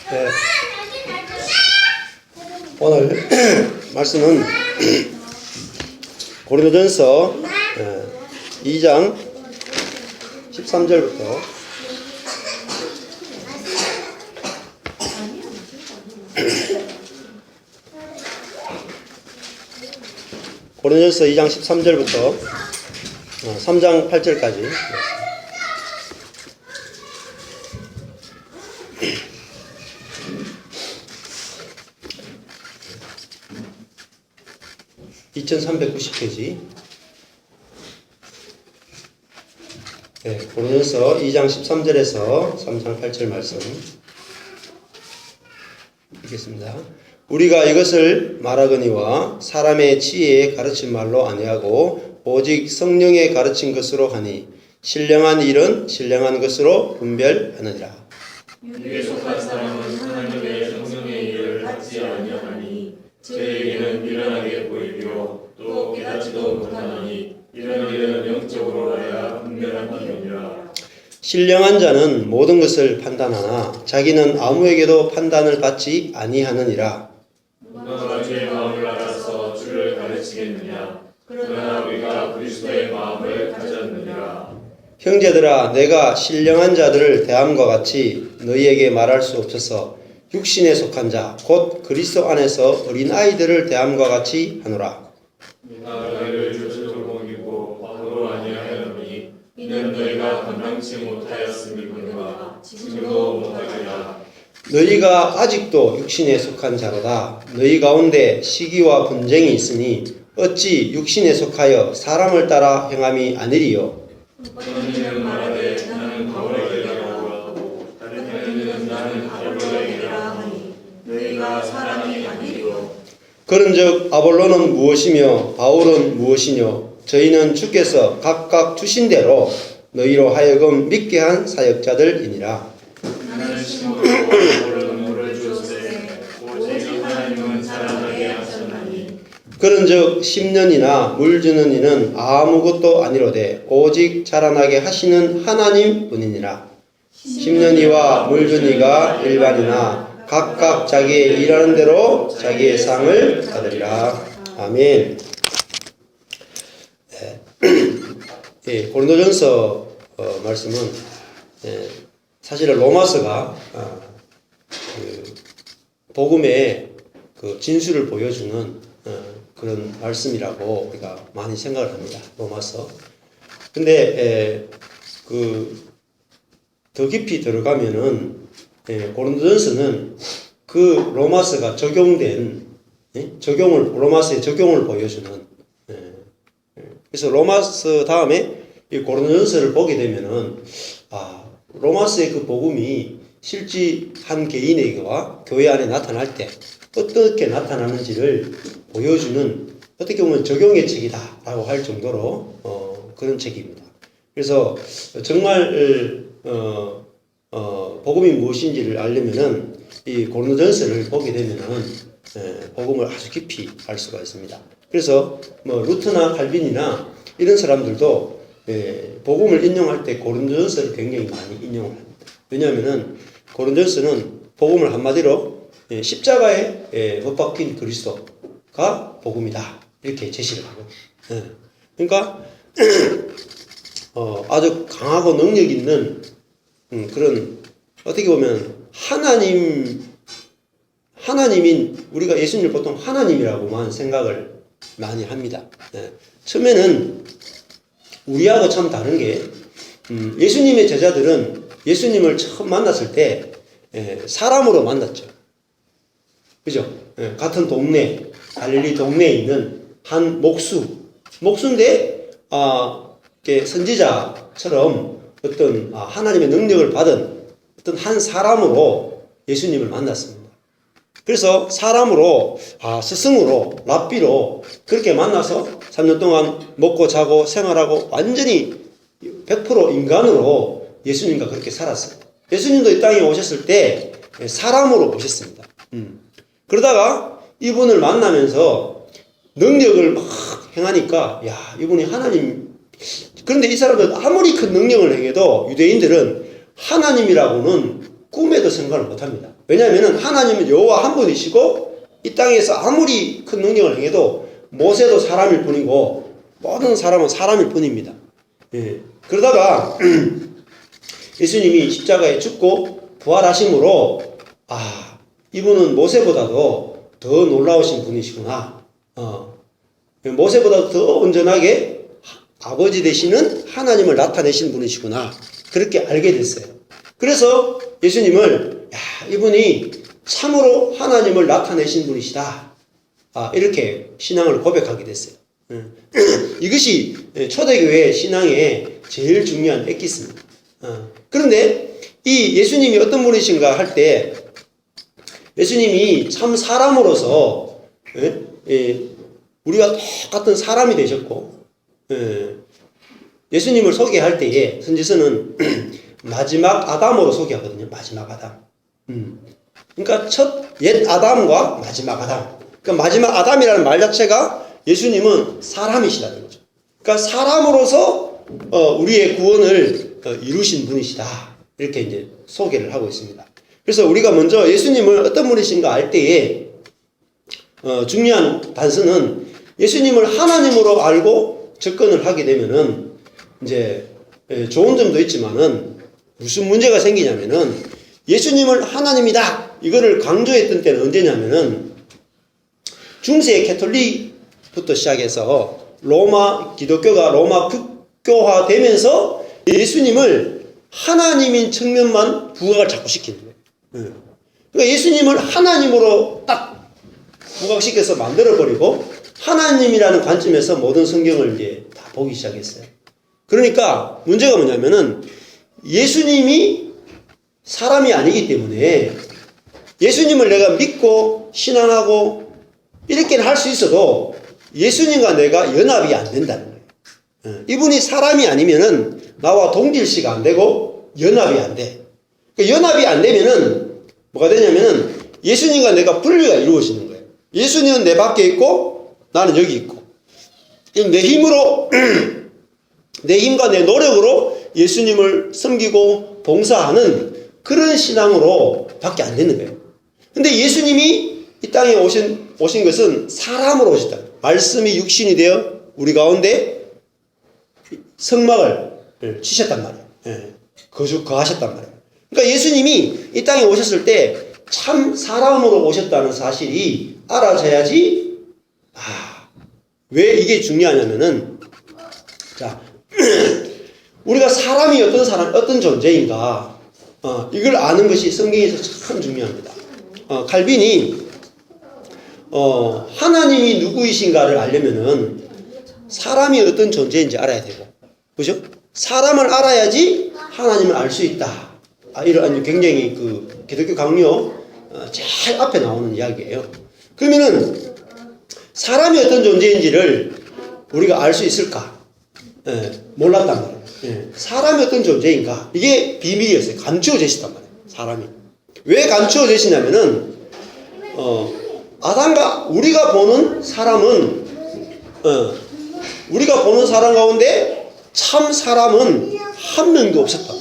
네. 오늘 말씀은 고린도전서 2장 13절부터 고린도전서 2장 13절부터 3장 8절까지 (2390페이지) 네, 고린도전서 2장 13절에서 3장 8절 말씀 읽겠습니다. 우리가 이것을 말하거니와 사람의 지혜에 가르친 말로 아니하고 오직 성령의 가르친 것으로 하니 신령한 일은 신령한 것으로 분별하느니라. 육에 속한 사람은 하나님의 성령의 일을 하지 아니하니 저에게는 미련하게 보이며 또 깨닫지도 못하니 이런 일은 영적으로 하여 분별한 일이니라. 신령한 자는 모든 것을 판단하나 자기는 아무에게도 판단을 받지 아니하느니라. 누가 주의 마음을 알아서 주를 가르치겠느냐? 그러나 우리가 그리스도의 마음을 가졌느니라. 형제들아, 내가 신령한 자들을 대함과 같이 너희에게 말할 수 없어서 육신에 속한 자, 곧 그리스도 안에서 어린 아이들을 대함과 같이 하노라. 내가 너희를 조실로 먹이고 과거로 아니하였노니 이는 너희가 감당치 못하였음이거니와 지금도 못하리라. 너희가 아직도 육신에 속한 자로다. 너희 가운데 시기와 분쟁이 있으니 어찌 육신에 속하여 사람을 따라 행함이 아니리요. 어떤 이는 말하되 나는 바울에게라고 하고 다른 이는 나는 아볼로에게라 하니 너희가 사람이 아니리요. 그런즉 아볼로는 무엇이며 바울은 무엇이뇨? 저희는 주께서 각각 주신 대로 너희로 하여금 믿게 한 사역자들이니라. 나는 심으로 바울은 물을 주었으되 오직 하나님은 자라나게 하셨나니. 그런즉 심년이나 물 주는 이는 아무것도 아니로되 오직 자라나게 하시는 하나님 뿐이니라. 심년이와 물 주는 이가 일반이나 각각 자기의 일하는 대로 자기의 상을 받으리라. 아멘. 예, 고린도전서 말씀은 사실은 로마서가 그 복음의 그 진수를 보여주는 그런 말씀이라고 우리가 많이 생각을 합니다. 로마서. 근데 더 깊이 들어가면은 고린도전서는 그 로마서가 적용된 로마서의 적용을 보여주는. 그래서 로마서 다음에 이 고린도전서를 보게 되면은 로마서의 그 복음이 실제 한 개인에게와 교회 안에 나타날 때 어떻게 나타나는지를 보여주는 어떻게 보면 적용의 책이다라고 할 정도로 그런 책입니다. 그래서 정말 복음이 무엇인지를 알려면은 이 고린도전서를 보게 되면은 복음을 아주 깊이 알 수가 있습니다. 그래서 뭐 루터나 칼빈이나 이런 사람들도 복음을 인용할 때 고린도전서를 굉장히 많이 인용을 합니다. 왜냐하면은 고린도전서는 복음을 한마디로 십자가에 못 박힌 그리스도가 복음이다 이렇게 제시를 하고, 그러니까 아주 강하고 능력 있는 그런 어떻게 보면 하나님인 우리가 예수님을 보통 하나님이라고만 생각을 많이 합니다. 처음에는 우리하고 참 다른 게 예수님의 제자들은 예수님을 처음 만났을 때 사람으로 만났죠. 그죠? 같은 동네, 갈릴리 동네에 있는 한 목수인데 선지자처럼 어떤 하나님의 능력을 받은 어떤 한 사람으로 예수님을 만났습니다. 그래서 사람으로 스승으로 랍비로 그렇게 만나서 3년 동안 먹고 자고 생활하고 완전히 100% 인간으로 예수님과 그렇게 살았어요. 예수님도 이 땅에 오셨을 때 사람으로 오셨습니다. 그러다가 이분을 만나면서 능력을 막 행하니까 이분이 하나님. 그런데 이 사람은 아무리 큰 능력을 행해도 유대인들은 하나님이라고는 꿈에도 생각을 못합니다. 왜냐하면 하나님은 여호와 한 분이시고 이 땅에서 아무리 큰 능력을 행해도 모세도 사람일 뿐이고 모든 사람은 사람일 뿐입니다. 예. 그러다가 예수님이 십자가에 죽고 부활하심으로 이분은 모세보다도 더 놀라우신 분이시구나. 모세보다 더 온전하게 아버지 되시는 하나님을 나타내신 분이시구나. 그렇게 알게 됐어요. 그래서 예수님을 이분이 참으로 하나님을 나타내신 분이시다. 이렇게 신앙을 고백하게 됐어요. 이것이 초대교회 신앙의 제일 중요한 엑기스입니다. 그런데 이 예수님이 어떤 분이신가 할 때 예수님이 참 사람으로서 우리가 똑같은 사람이 되셨고 예수님을 소개할 때에 선지서는 마지막 아담으로 소개하거든요. 마지막 아담. 그러니까 첫 옛 아담과 마지막 아담. 그러니까 마지막 아담이라는 말 자체가 예수님은 사람이시다는 거죠. 그러니까 사람으로서 우리의 구원을 이루신 분이시다. 이렇게 이제 소개를 하고 있습니다. 그래서 우리가 먼저 예수님을 어떤 분이신가 알 때에 중요한 단서는 예수님을 하나님으로 알고 접근을 하게 되면은 이제 좋은 점도 있지만은 무슨 문제가 생기냐면은 예수님을 하나님이다 이거를 강조했던 때는 언제냐면은 중세 캐톨릭부터 시작해서 기독교가 로마 국교화되면서 예수님을 하나님인 측면만 부각을 자꾸 시키는 거예요. 그러니까 예수님을 하나님으로 딱 부각시켜서 만들어버리고 하나님이라는 관점에서 모든 성경을 이제 다 보기 시작했어요. 그러니까 문제가 뭐냐면은 예수님이 사람이 아니기 때문에 예수님을 내가 믿고 신앙하고 이렇게는 할 수 있어도 예수님과 내가 연합이 안 된다는 거예요. 이분이 사람이 아니면은 나와 동질시가 안 되고 연합이 안 돼. 그러니까 연합이 안 되면은 뭐가 되냐면은 예수님과 내가 분리가 이루어지는 거예요. 예수님은 내 밖에 있고 나는 여기 있고 내 힘으로 내 힘과 내 노력으로 예수님을 섬기고 봉사하는 그런 신앙으로 밖에 안 되는 거예요. 근데 예수님이 이 땅에 오신 것은 사람으로 오셨다. 말씀이 육신이 되어 우리 가운데 성막을 치셨단 말이에요. 거하셨단 말이에요. 그러니까 예수님이 이 땅에 오셨을 때 참 사람으로 오셨다는 사실이 알아져야지. 왜 이게 중요하냐면은 자 우리가 사람이 어떤 존재인가 이걸 아는 것이 성경에서 참 중요합니다. 칼빈이 하나님이 누구이신가를 알려면은 사람이 어떤 존재인지 알아야 되고, 그죠? 사람을 알아야지 하나님을 알 수 있다. 이런 굉장히 그 기독교 강요 제일 앞에 나오는 이야기예요. 그러면은 사람이 어떤 존재인지를 우리가 알 수 있을까? 몰랐단 말이에요. 사람이 어떤 존재인가? 이게 비밀이었어요. 감추어 계시단 말이에요. 사람이. 왜 감추어 계시냐면은 아담과 우리가 보는 사람은 우리가 보는 사람 가운데 참 사람은 한 명도 없었다.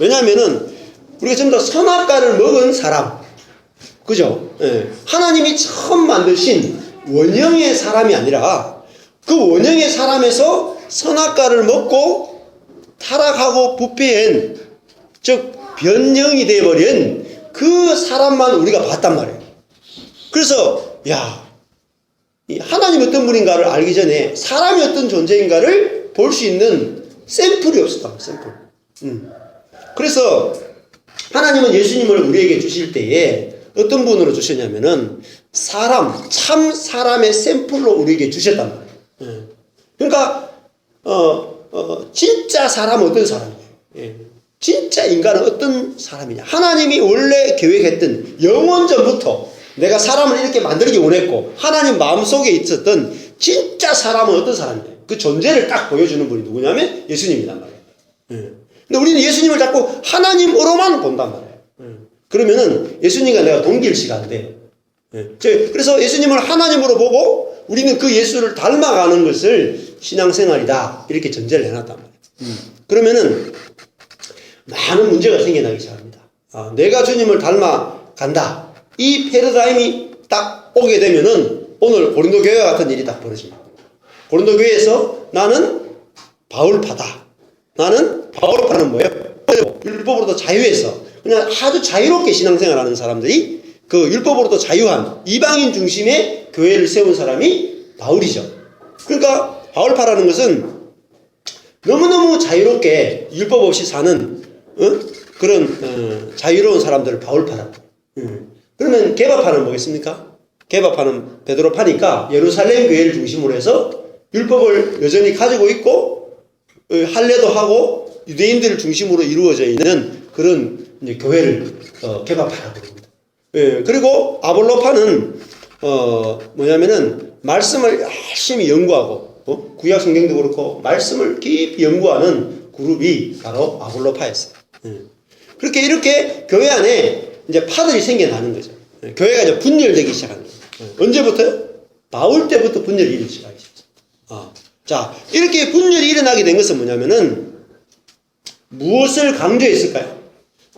왜냐하면은 우리가 전부 다 선악과를 먹은 사람, 그죠? 하나님이 처음 만드신 원형의 사람이 아니라 그 원형의 사람에서 선악과를 먹고 타락하고 부패한, 즉 변형이 되어버린 그 사람만 우리가 봤단 말이에요. 그래서 하나님이 어떤 분인가를 알기 전에 사람이 어떤 존재인가를 볼 수 있는 샘플이 없었다. 샘플. 그래서 하나님은 예수님을 우리에게 주실 때에 어떤 분으로 주셨냐면은 참 사람의 샘플로 우리에게 주셨단 말이에요. 그러니까 진짜 사람은 어떤 사람이에요? 진짜 인간은 어떤 사람이냐? 하나님이 원래 계획했던 영원 전부터 내가 사람을 이렇게 만들기 원했고 하나님 마음속에 있었던 진짜 사람은 어떤 사람이냐? 그 존재를 딱 보여주는 분이 누구냐면 예수님이란 말이에요. 근데 우리는 예수님을 자꾸 하나님으로만 본단 말이에요. 그러면은 예수님과 내가 동질시가 안 돼요. 그래서 예수님을 하나님으로 보고 우리는 그 예수를 닮아가는 것을 신앙생활이다. 이렇게 전제를 해놨단 말이에요. 그러면은 많은 문제가 생겨나기 시작합니다. 내가 주님을 닮아간다. 이 패러다임이 딱 오게 되면은 오늘 고린도 교회와 같은 일이 딱 벌어집니다. 고린도 교회에서 나는 바울파다. 나는 바울파는 뭐예요? 율법으로도 자유해서 그냥 아주 자유롭게 신앙생활하는 사람들이 그 율법으로도 자유한 이방인 중심의 교회를 세운 사람이 바울이죠. 그러니까 바울파라는 것은 너무너무 자유롭게 율법 없이 사는 그런 자유로운 사람들을 바울파라고. 그러면 개바파는 뭐겠습니까? 개바파는 베드로파니까 예루살렘 교회를 중심으로 해서 율법을 여전히 가지고 있고 할례도 하고 유대인들을 중심으로 이루어져 있는 그런 이제 교회를 개바파라고 합니다. 그리고 아볼로파는 뭐냐면은 말씀을 열심히 연구하고 구약 성경도 그렇고 말씀을 깊이 연구하는 그룹이 바로 아볼로파였어요. 그렇게 이렇게 교회 안에 이제 파들이 생겨나는 거죠. 교회가 이제 분열되기 시작하는 거예요. 언제부터요? 바울 때부터 분열이 일어나기 시작했어요. 자, 이렇게 분열이 일어나게 된 것은 뭐냐면은 무엇을 강조했을까요?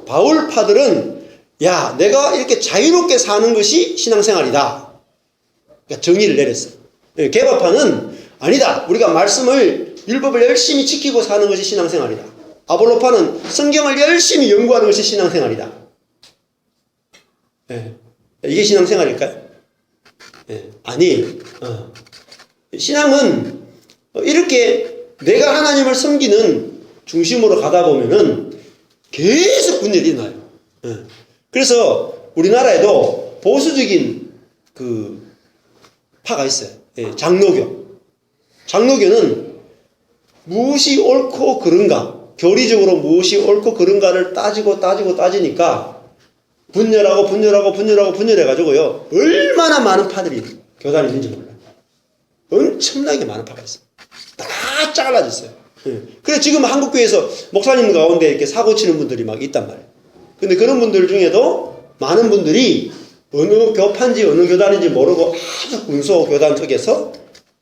바울파들은 야, 내가 이렇게 자유롭게 사는 것이 신앙생활이다. 그러니까 정의를 내렸어요. 개바파는 아니다. 우리가 말씀을 율법을 열심히 지키고 사는 것이 신앙생활이다. 아볼로파는 성경을 열심히 연구하는 것이 신앙생활이다. 이게 신앙생활일까요? 아니에요. 신앙은 이렇게 내가 하나님을 섬기는 중심으로 가다 보면은 계속 분열이 나요. 그래서 우리나라에도 보수적인 그 파가 있어요. 장로교. 장로교는 무엇이 옳고 그른가, 교리적으로 무엇이 옳고 그른가를 따지니까 분열해가지고요. 얼마나 많은 파들이 교단이 있는지 몰라요. 엄청나게 많은 파가 있어요. 다 잘라졌어요. 그래서 지금 한국교회에서 목사님 가운데 이렇게 사고 치는 분들이 막 있단 말이에요. 근데 그런 분들 중에도 많은 분들이 어느 교파인지 어느 교단인지 모르고 아주 군소 교단 쪽에서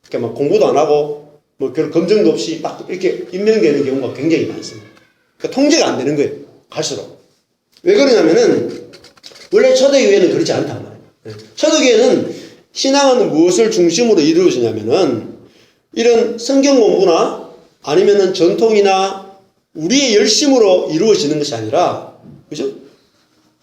이렇게 막 공부도 안 하고 뭐 별 검증도 없이 막 이렇게 임명되는 경우가 굉장히 많습니다. 그러니까 통제가 안 되는 거예요. 갈수록. 왜 그러냐면은 원래 초대교회는 그렇지 않단 말이에요. 초대교회는 신앙은 무엇을 중심으로 이루어지냐면은 이런 성경 공부나 아니면은 전통이나 우리의 열심으로 이루어지는 것이 아니라, 그죠?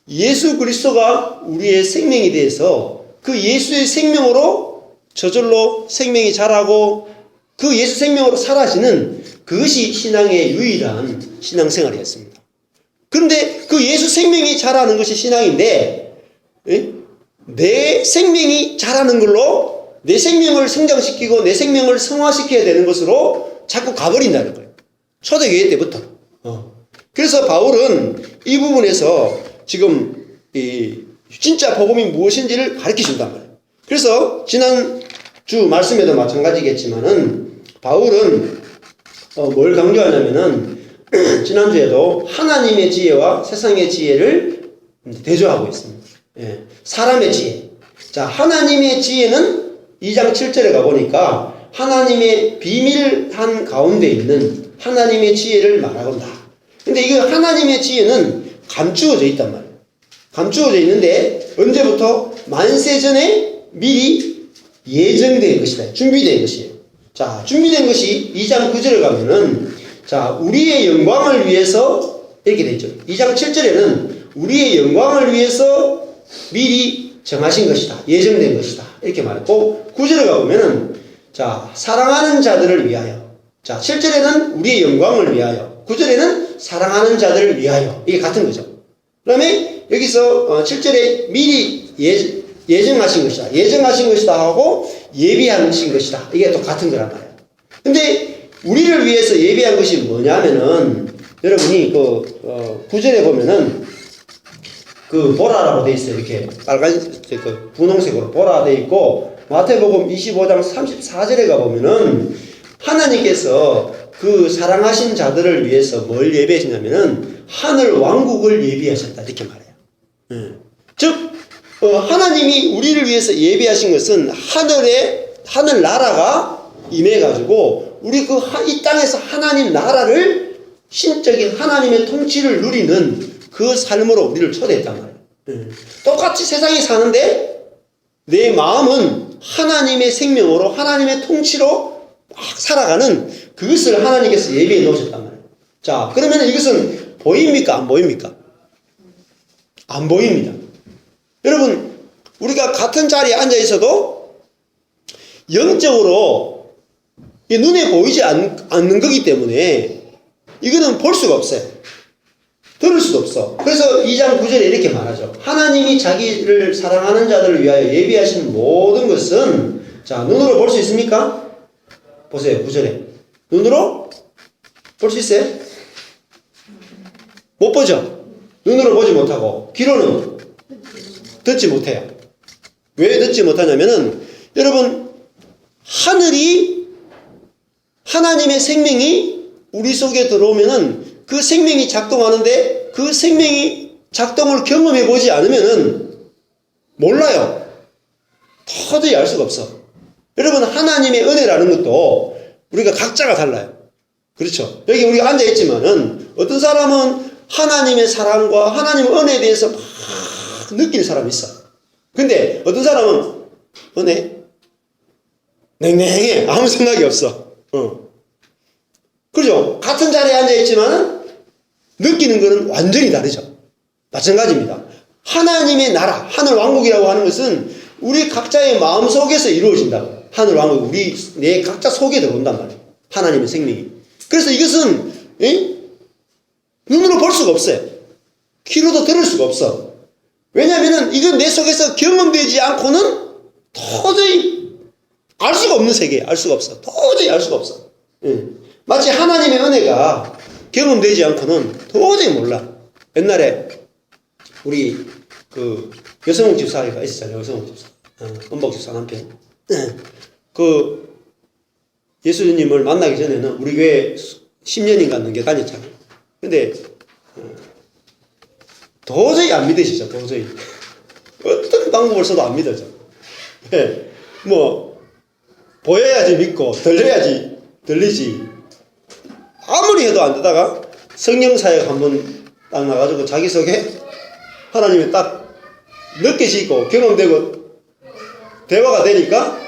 예수 그리스도가 우리의 생명이 되어서 그 예수의 생명으로 저절로 생명이 자라고 그 예수 생명으로 사라지는 그것이 신앙의 유일한 신앙생활이었습니다. 그런데 그 예수 생명이 자라는 것이 신앙인데, 내 생명이 자라는 걸로 내 생명을 성장시키고 내 생명을 성화시켜야 되는 것으로 자꾸 가버린다는 거예요. 초대교회 때부터. 그래서 바울은 이 부분에서 지금 진짜 복음이 무엇인지를 가르쳐 준단 말이에요. 그래서 지난 주 말씀에도 마찬가지겠지만은 바울은 뭘 강조하냐면은 지난주에도 하나님의 지혜와 세상의 지혜를 대조하고 있습니다. 사람의 지혜. 자, 하나님의 지혜는 2장 7절에 가보니까 하나님의 비밀한 가운데 있는 하나님의 지혜를 말하건다. 근데 이 하나님의 지혜는 감추어져 있단 말이에요. 감추어져 있는데 언제부터? 만세 전에 미리 예정된 것이다. 준비된 것이에요. 자, 준비된 것이 2장 9절에 가면은 자, 우리의 영광을 위해서 이렇게 되죠. 2장 7절에는 우리의 영광을 위해서 미리 정하신 것이다. 예정된 것이다. 이렇게 말했고 9절에 가보면은 자, 사랑하는 자들을 위하여. 자, 7절에는 우리의 영광을 위하여. 9절에는 사랑하는 자들을 위하여. 이게 같은 거죠. 그 다음에 여기서 7절에 미리 예정하신 것이다. 예정하신 것이다 하고 예비하신 것이다. 이게 또 같은 거란 말이에요. 근데 우리를 위해서 예비한 것이 뭐냐면은 여러분이 그 9절에 보면은 그 보라라고 돼 있어요. 이렇게 빨간 그 분홍색으로 보라 돼 있고 마태복음 25장 34절에 가 보면은 하나님께서 그 사랑하신 자들을 위해서 뭘 예비하시냐면은 하늘 왕국을 예비하셨다 이렇게 말해요. 즉 하나님이 우리를 위해서 예비하신 것은 하늘 나라가 임해가지고 우리 이 땅에서 하나님 나라를 신적인 하나님의 통치를 누리는 그 삶으로 우리를 초대했단 말이에요. 똑같이 세상에 사는데 내 마음은 하나님의 생명으로 하나님의 통치로 막 살아가는 그것을 하나님께서 예비해 놓으셨단 말이에요. 자, 그러면 이것은 보입니까? 안 보입니까? 안 보입니다. 여러분, 우리가 같은 자리에 앉아 있어도 영적으로 눈에 보이지 않는 거기 때문에 이거는 볼 수가 없어요. 들을 수도 없어. 그래서 2장 9절에 이렇게 말하죠. 하나님이 자기를 사랑하는 자들을 위하여 예비하신 모든 것은, 자, 눈으로 볼 수 있습니까? 보세요, 9절에. 눈으로 볼 수 있어요? 못 보죠? 눈으로 보지 못하고, 귀로는 듣지 못해요. 왜 듣지 못하냐면은, 여러분, 하나님의 생명이 우리 속에 들어오면은 그 생명이 작동하는데 그 생명이 작동을 경험해 보지 않으면은 몰라요. 도저히 알 수가 없어. 여러분, 하나님의 은혜라는 것도 우리가 각자가 달라요. 그렇죠? 여기 우리가 앉아 있지만은 어떤 사람은 하나님의 사랑과 하나님의 은혜에 대해서 막 느끼는 사람이 있어. 근데 어떤 사람은 은혜 냉랭해. 아무 생각이 없어. 그죠? 같은 자리에 앉아 있지만은 느끼는 것은 완전히 다르죠. 마찬가지입니다. 하나님의 나라, 하늘 왕국이라고 하는 것은 우리 각자의 마음 속에서 이루어진다고. 하늘 왕국, 내 각자 속에 들어온단 말이에요. 하나님의 생명이. 그래서 이것은 눈으로 볼 수가 없어요. 귀로도 들을 수가 없어. 왜냐하면 이건 내 속에서 경험되지 않고는 도저히 알 수가 없는 세계에 알 수가 없어. 도저히 알 수가 없어. 마치 하나님의 은혜가 경험되지 않고는 도저히 몰라. 옛날에 우리 그 여성욱 집사가 있었잖아요. 여성욱 집사. 은복 집사 남편. 그 예수님을 만나기 전에는 우리 교회 10년인가 넘게 다녔잖아요. 근데 도저히 안 믿으시죠. 도저히. 어떤 방법을 써도 안 믿어져. 뭐 보여야지 믿고 들려야지 들리지. 아무리 해도 안 되다가 성령 사역 한번 딱 나가지고 자기소개 하나님이 딱 느껴지고 경험되고 대화가 되니까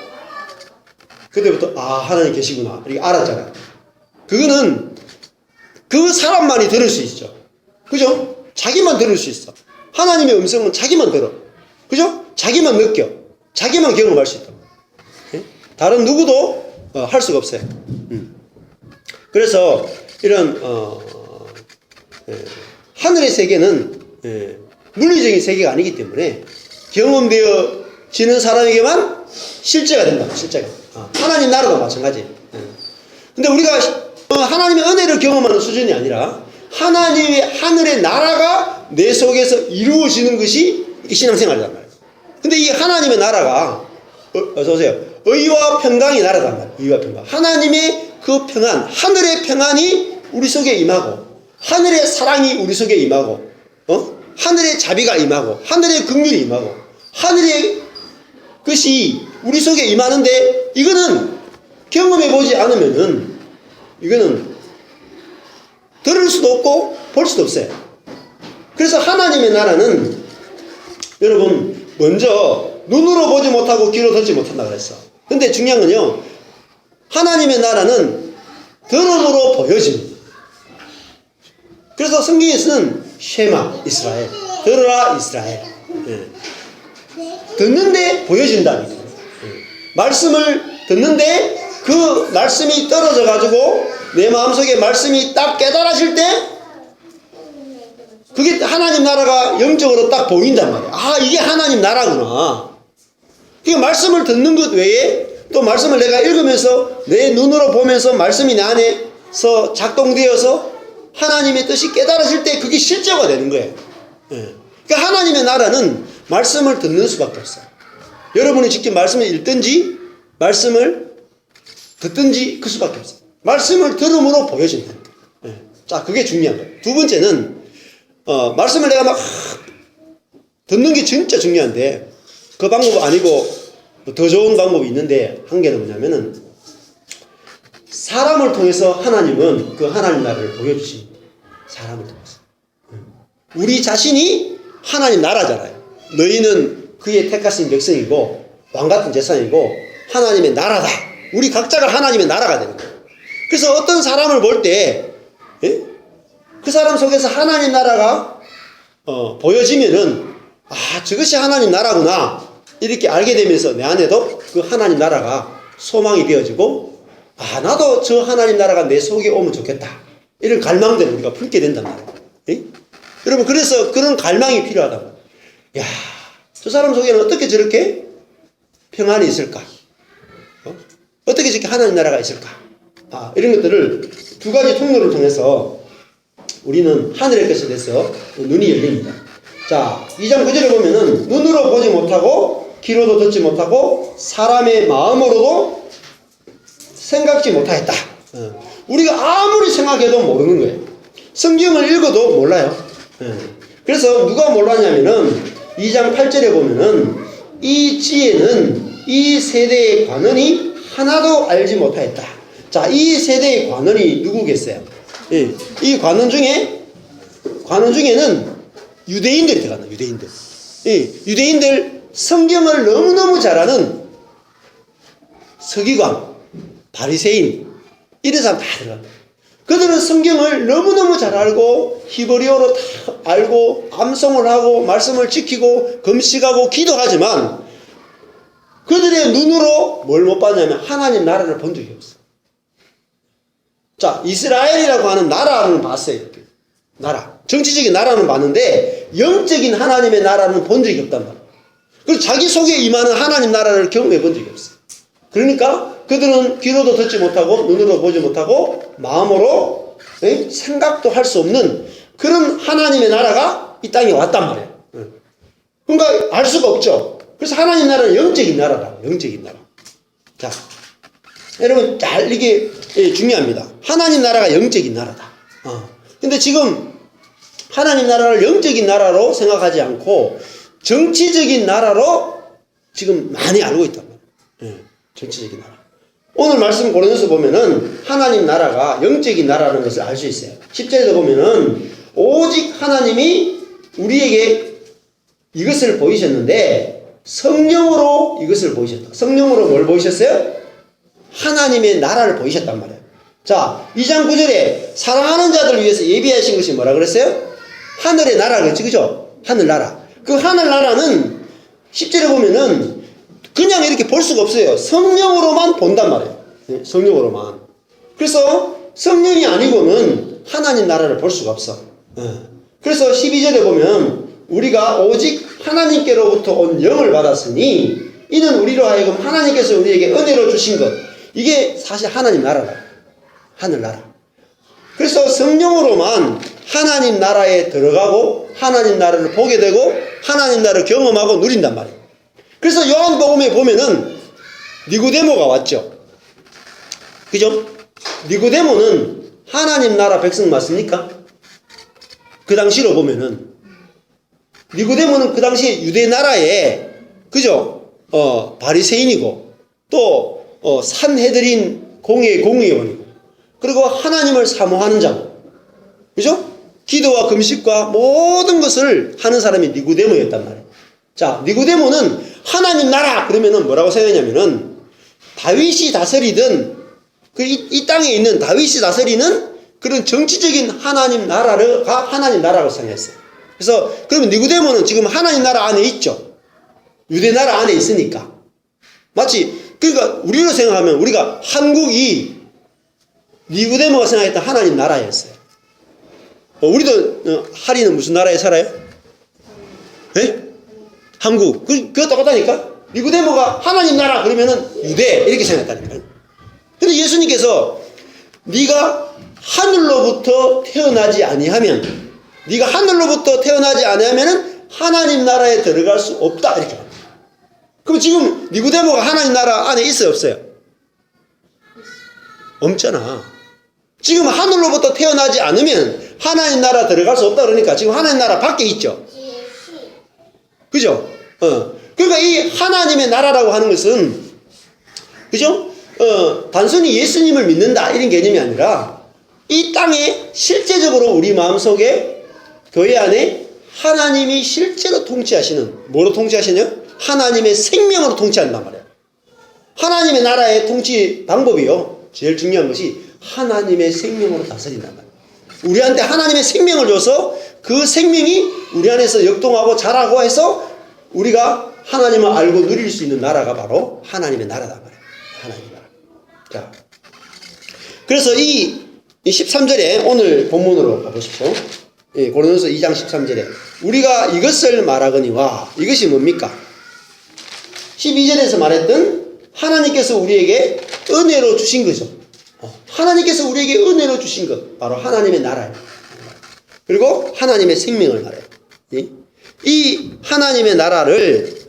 그때부터 하나님 계시구나 이렇게 알았잖아요. 그거는 그 사람만이 들을 수 있죠. 그죠? 자기만 들을 수 있어. 하나님의 음성은 자기만 들어. 그죠? 자기만 느껴. 자기만 경험할 수 있다. 다른 누구도 할 수가 없어요. 그래서 이런 하늘의 세계는 물리적인 세계가 아니기 때문에 경험되어지는 사람에게만 실제가 된다. 실제가. 하나님 나라도 마찬가지. 근데 우리가 하나님의 은혜를 경험하는 수준이 아니라 하나님의 하늘의 나라가 내 속에서 이루어지는 것이 신앙생활이란 말이에요. 근데 이 하나님의 나라가 어서 오세요. 의와 평강이 나라단 말이에요. 의와 평강. 하나님의 그 평안, 하늘의 평안이 우리 속에 임하고, 하늘의 사랑이 우리 속에 임하고, 하늘의 자비가 임하고, 하늘의 긍휼이 임하고, 하늘의 것이 우리 속에 임하는데, 이거는 경험해보지 않으면은, 이거는 들을 수도 없고, 볼 수도 없어요. 그래서 하나님의 나라는, 여러분, 먼저, 눈으로 보지 못하고, 귀로 듣지 못한다 그랬어. 근데 중요한 건요, 하나님의 나라는 들음으로 보여집니다. 그래서 성경에서는 쉐마 이스라엘, 들으라 이스라엘. 듣는데 보여진다. 말씀을 듣는데 그 말씀이 떨어져 가지고 내 마음속에 말씀이 딱 깨달아질 때 그게 하나님 나라가 영적으로 딱 보인단 말이야. 이게 하나님 나라구나. 그 말씀을 듣는 것 외에 또 말씀을 내가 읽으면서 내 눈으로 보면서 말씀이 내 안에서 작동되어서 하나님의 뜻이 깨달아질 때 그게 실제가 되는 거예요. 그러니까 하나님의 나라는 말씀을 듣는 수밖에 없어요. 여러분이 직접 말씀을 읽든지 말씀을 듣든지 그 수밖에 없어요. 말씀을 들음으로 보여진다. 자, 그게 중요한 거예요. 두 번째는 말씀을 내가 막 듣는 게 진짜 중요한데 그 방법 아니고 더 좋은 방법이 있는데 한계는 뭐냐면은 사람을 통해서 하나님은 그 하나님 나라를 보여주십니다. 사람을 통해서. 우리 자신이 하나님 나라잖아요. 너희는 그의 택하신 백성이고 왕같은 재산이고 하나님의 나라다. 우리 각자가 하나님의 나라가 되는 거예요. 그래서 어떤 사람을 볼 때 그 사람 속에서 하나님 나라가 보여지면은 저것이 하나님 나라구나 이렇게 알게 되면서 내 안에도 그 하나님 나라가 소망이 되어지고 나도 저 하나님 나라가 내 속에 오면 좋겠다 이런 갈망들을 우리가 품게 된단 말이에요. 여러분 그래서 그런 갈망이 필요하다고. 저 사람 속에는 어떻게 저렇게 평안이 있을까? 어떻게 저렇게 하나님 나라가 있을까? 이런 것들을 두 가지 통로를 통해서 우리는 하늘의 것에 대해서 눈이 열립니다. 자, 2장 9절에 보면은 눈으로 보지 못하고 귀로도 듣지 못하고 사람의 마음으로도 생각지 못하였다. 우리가 아무리 생각해도 모르는 거예요. 성경을 읽어도 몰라요. 그래서 누가 몰랐냐면은 2장 8절에 보면은 이 지혜는 이 세대의 관원이 하나도 알지 못하였다. 자, 이 세대의 관원이 누구겠어요? 이 관원 중에는 유대인들이 들어간다. 유대인들. 유대인들 성경을 너무너무 잘하는 서기관, 바리새인 이런 사람 다 들어간다. 그들은 성경을 너무너무 잘 알고 히브리어로 다 알고 암송을 하고 말씀을 지키고 금식하고 기도하지만 그들의 눈으로 뭘 못 봤냐면 하나님 나라를 본 적이 없어. 자, 이스라엘이라고 하는 나라는 봤어요. 이렇게. 나라. 정치적인 나라는 봤는데 영적인 하나님의 나라는 본 적이 없단 말이에요. 그리고 자기 속에 임하는 하나님 나라를 경험해 본 적이 없어요. 그러니까 그들은 귀로도 듣지 못하고 눈으로 보지 못하고 마음으로 생각도 할 수 없는 그런 하나님의 나라가 이 땅에 왔단 말이에요. 그러니까 알 수가 없죠. 그래서 하나님 나라는 영적인 나라다. 영적인 나라. 자, 여러분 잘 이게 중요합니다. 하나님 나라가 영적인 나라다. 근데 지금 하나님 나라를 영적인 나라로 생각하지 않고 정치적인 나라로 지금 많이 알고 있단 말이에요. 정치적인 나라. 오늘 말씀 고린도서 보면은 하나님 나라가 영적인 나라라는 것을 알 수 있어요. 10절에도 보면은 오직 하나님이 우리에게 이것을 보이셨는데 성령으로 이것을 보이셨다. 성령으로 뭘 보이셨어요? 하나님의 나라를 보이셨단 말이에요. 자, 2장 9절에 사랑하는 자들을 위해서 예비하신 것이 뭐라 그랬어요? 하늘의 나라 그랬지, 그죠? 하늘나라. 그 하늘나라는 10절에 보면은 그냥 이렇게 볼 수가 없어요. 성령으로만 본단 말이에요. 성령으로만. 그래서 성령이 아니고는 하나님 나라를 볼 수가 없어. 그래서 12절에 보면 우리가 오직 하나님께로부터 온 영을 받았으니 이는 우리로 하여금 하나님께서 우리에게 은혜로 주신 것. 이게 사실 하나님 나라다. 하늘나라. 그래서 성령으로만 하나님 나라에 들어가고 하나님 나라를 보게 되고 하나님 나라를 경험하고 누린단 말이에요. 그래서 요한복음에 보면은 니고데모가 왔죠. 그죠? 니고데모는 하나님 나라 백성 맞습니까? 그 당시로 보면은 니고데모는 그 당시 유대 나라에 그죠? 바리새인이고 또 산헤드린 공회의 공의원이고 그리고 하나님을 사모하는 자고 그죠? 기도와 금식과 모든 것을 하는 사람이 니고데모였단 말이에요. 자, 니고데모는 하나님 나라 그러면은 뭐라고 생각했냐면은 다윗이 다스리던 이 땅에 있는 다윗이 다스리는 그런 정치적인 하나님 나라가 하나님 나라라고 생각했어요. 그래서 그러면 니고데모는 지금 하나님 나라 안에 있죠. 유대 나라 안에 있으니까. 마치 그러니까 우리로 생각하면 우리가 한국이 니고데모가 생각했던 하나님 나라였어요. 우리도 하리는 무슨 나라에 살아요? 예? 한국. 그거 똑같다니까? 니고데모가 하나님 나라 그러면은 유대 이렇게 생각했다니까요. 근데 예수님께서 네가 하늘로부터 태어나지 아니하면 네가 하늘로부터 태어나지 아니하면은 하나님 나라에 들어갈 수 없다 이렇게 말합니다. 그럼 지금 니고데모가 하나님 나라 안에 있어요 없어요? 없잖아. 지금 하늘로부터 태어나지 않으면 하나님 나라 들어갈 수 없다 그러니까 지금 하나님 나라 밖에 있죠. 그죠? 그러니까 이 하나님의 나라라고 하는 것은 그죠? 단순히 예수님을 믿는다 이런 개념이 아니라 이 땅에 실제적으로 우리 마음속에 교회 안에 하나님이 실제로 통치하시는, 뭐로 통치하시냐? 하나님의 생명으로 통치한단 말이에요. 하나님의 나라의 통치 방법이요, 제일 중요한 것이 하나님의 생명으로 다스린단 말이에요. 우리한테 하나님의 생명을 줘서 그 생명이 우리 안에서 역동하고 자라고 해서 우리가 하나님을 알고 누릴 수 있는 나라가 바로 하나님의 나라단 말이에요. 하나님의 나라. 자, 그래서 이 13절에 오늘 본문으로 가보십시오. 고린도서 2장 13절에 우리가 이것을 말하거니와, 이것이 뭡니까? 12절에서 말했던 하나님께서 우리에게 은혜로 주신 거죠. 하나님께서 우리에게 은혜로 주신 것, 바로 하나님의 나라예요. 그리고 하나님의 생명을 말해요. 이 하나님의 나라를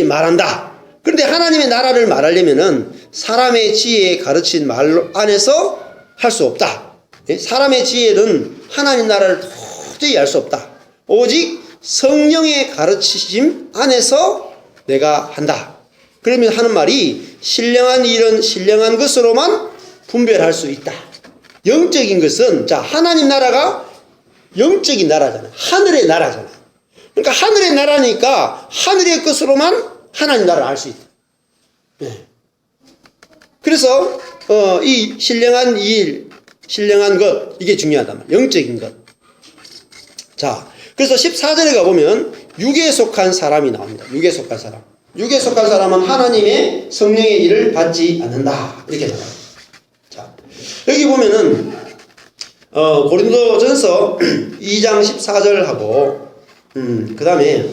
말한다. 그런데 하나님의 나라를 말하려면은 사람의 지혜에 가르친 말 안에서 할 수 없다. 사람의 지혜는 하나님 나라를 도저히 알 수 없다. 오직 성령의 가르치심 안에서 내가 한다. 그러면 하는 말이 신령한 일은 신령한 것으로만 분별할 수 있다. 영적인 것은, 자, 하나님 나라가 영적인 나라잖아요. 하늘의 나라잖아요. 그러니까 하늘의 나라니까 하늘의 것으로만 하나님 나라를 알 수 있다. 네. 그래서 이 신령한 일, 신령한 것, 이게 중요하단 말이에요. 영적인 것. 자, 그래서 14절에 가보면 육에 속한 사람이 나옵니다. 육에 속한 사람. 육에 속한 사람은 하나님의 성령의 일을 받지 않는다. 이렇게 나와요. 자, 여기 보면은 고린도전서 2장 14절하고 그 다음에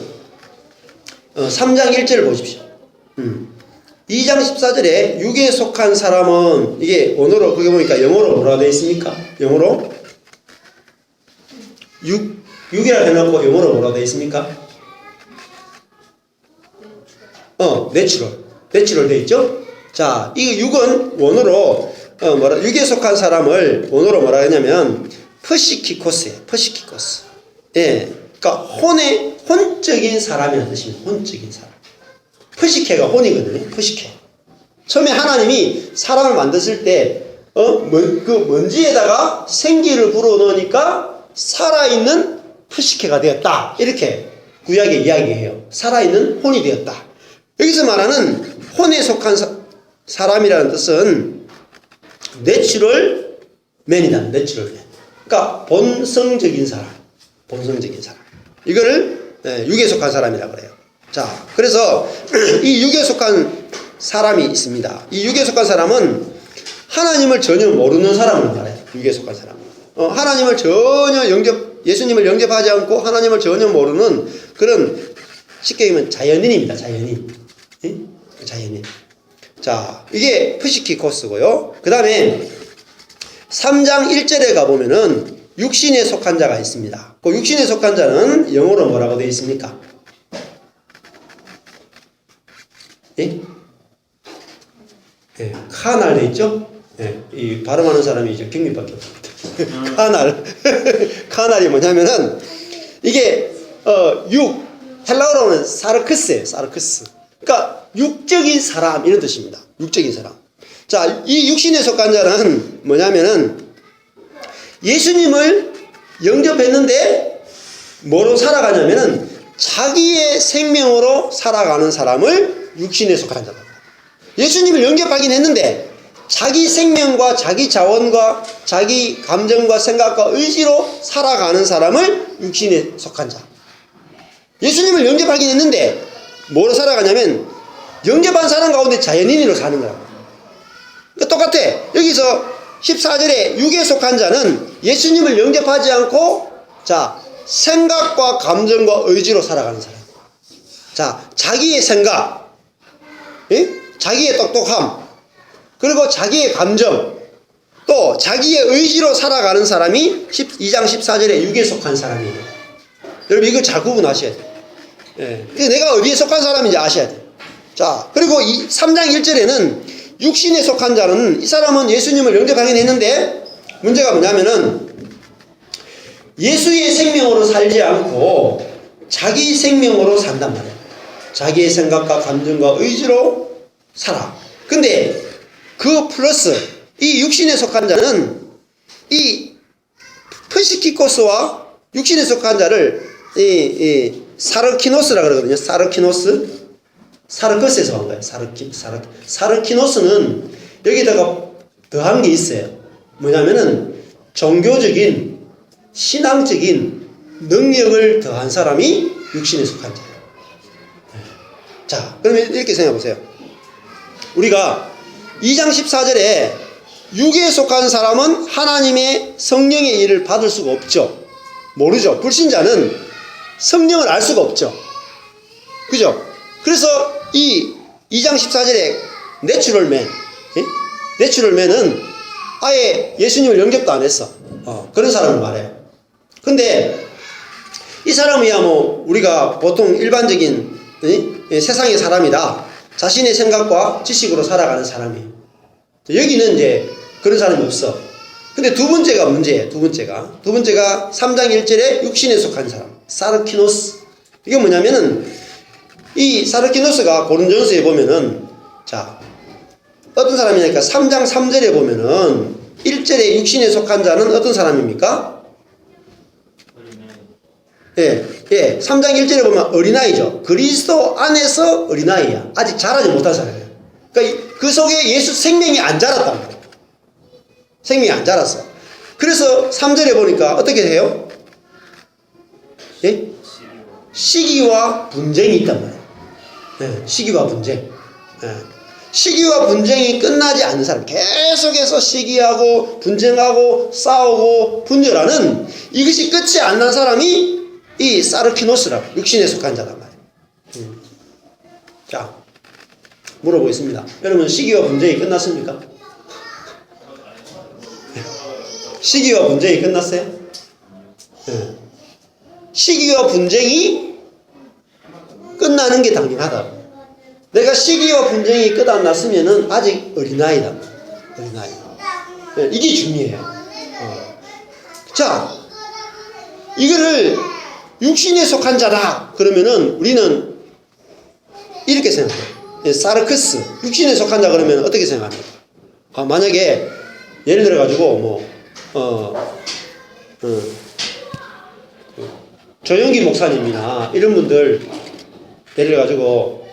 3장 1절을 보십시오. 2장 14절에 육에 속한 사람은, 이게 원어로, 그게 보니까 영어로 뭐라 되어 있습니까? 영어로 육이라 해놓고 영어로 뭐라 되어 있습니까? 내추럴 되어 있죠? 자, 이 육은 원어로 육에 속한 사람을 원어로 뭐라 하냐면 퍼시키코스예요. 퍼시키코스. 예, 그러니까 혼적인 사람이라는 뜻입니다. 혼적인 사람. 퍼시케가 혼이거든요. 퍼시케. 처음에 하나님이 사람을 만드실 때 그 먼지에다가 생기를 불어넣으니까 살아있는 퍼시케가 되었다. 이렇게 구약에 이야기해요. 살아있는 혼이 되었다. 여기서 말하는 혼에 속한 사람이라는 뜻은 내추럴 맨이다. 내추럴 맨. 그러니까 본성적인 사람. 본성적인 사람. 이거를 육에 속한 사람이라고 그래요. 자, 그래서 이 육에 속한 사람이 있습니다. 이 육에 속한 사람은 하나님을 전혀 모르는 사람을 말해요. 육에 속한 사람은. 하나님을 전혀 예수님을 영접하지 않고 하나님을 전혀 모르는 그런, 쉽게 얘기하면 자연인입니다. 자연인. 자연인. 자, 이게 프시키코스고요. 그 다음에 3장 1절에 가보면은 육신에 속한 자가 있습니다. 그 육신에 속한 자는 영어로 뭐라고 되어 있습니까? 예? 예, 카날 되어 있죠? 예, 이 발음하는 사람이 이제 경미밖에 없습니다. 카날. 카날이 뭐냐면은 이게 헬라어로는 사르크스예요. 사르크스. 그러니까 육적인 사람 이런 뜻입니다. 육적인 사람. 자, 이 육신에 속한 자는 뭐냐면은 예수님을 영접했는데 뭐로 살아가냐면은 자기의 생명으로 살아가는 사람을 육신에 속한 자다. 예수님을 영접하긴 했는데 자기 생명과 자기 자원과 자기 감정과 생각과 의지로 살아가는 사람을 육신에 속한 자. 예수님을 영접하긴 했는데 뭐로 살아가냐면 영접한 사람 가운데 자연인으로 사는 거야. 그러니까 똑같아. 여기서 14절에 육에 속한 자는 예수님을 영접하지 않고 자, 생각과 감정과 의지로 살아가는 사람. 자, 자기의 생각, 예? 자기의 똑똑함, 그리고 자기의 감정, 또 자기의 의지로 살아가는 사람이 2장 14절에 육에 속한 사람이에요. 여러분 이걸 잘 구분하셔야 돼요. 예. 내가 어디에 속한 사람인지 아셔야 돼요. 자, 그리고 3장 1절에는 육신에 속한 자는, 이 사람은 예수님을 영접하긴 했는데 문제가 뭐냐면은 예수의 생명으로 살지 않고 자기 생명으로 산단 말이에요. 자기의 생각과 감정과 의지로 살아. 근데 그 플러스 이 육신에 속한 자는 이 프시키코스와 육신에 속한 자를 이 사르키노스라 그러거든요. 사르크스에서 온 거예요. 사르키노스는 여기다가 더한 게 있어요. 뭐냐면은 종교적인 신앙적인 능력을 더한 사람이 육신에 속한 자예요. 자, 그러면 이렇게 생각해 보세요. 우리가 2장 14절에 육에 속한 사람은 하나님의 성령의 일을 받을 수가 없죠. 모르죠. 불신자는 성령을 알 수가 없죠. 그죠? 그래서 이 2장 14절에 내추럴맨, 내추럴맨은 아예 예수님을 영접도 안 했어. 그런 사람을 말해요. 근데 이 사람이야 뭐 우리가 보통 일반적인 세상의 사람이다. 자신의 생각과 지식으로 살아가는 사람이에요. 여기는 이제 그런 사람이 없어. 근데 두 번째가 문제예요. 두 번째가 3장 1절에 육신에 속한 사람, 사르키노스. 이게 뭐냐면은 이 사르키노스가 고린도전서에 보면은 자 어떤 사람이니까 3장 3절에 보면은 1절에 육신에 속한 자는 어떤 사람입니까? 예, 3장 1절에 보면 어린아이죠. 그리스도 안에서 어린아이야. 아직 자라지 못한 사람이에요. 그러니까 그 속에 예수 생명이 안 자랐단 말이에요. 생명이 안 자랐어. 그래서 3절에 보니까 어떻게 해요? 예? 시기와 분쟁이 있단 말이에요. 네, 시기와 분쟁. 네. 시기와 분쟁이 끝나지 않는 사람, 계속해서 시기하고 분쟁하고 싸우고 분열하는 이것이 끝이 안 난 사람이 이 사르키노스라고 육신에 속한 자란 말이에요. 자, 물어보겠습니다. 여러분 시기와 분쟁이 끝났습니까? 시기와 분쟁이 끝났어요? 네. 시기와 분쟁이 끝나는 게 당연하다. 내가 시기와 분쟁이 끝 안 났으면은 아직 어린아이다. 어린아이. 네, 이게 중요해요. 자, 이거를 육신에 속한 자다. 그러면은 우리는 이렇게 생각해요. 사르크스. 육신에 속한 자 그러면 어떻게 생각합니까? 만약에 예를 들어가지고 조영기 목사님이나 이런 분들 예를 들어가지고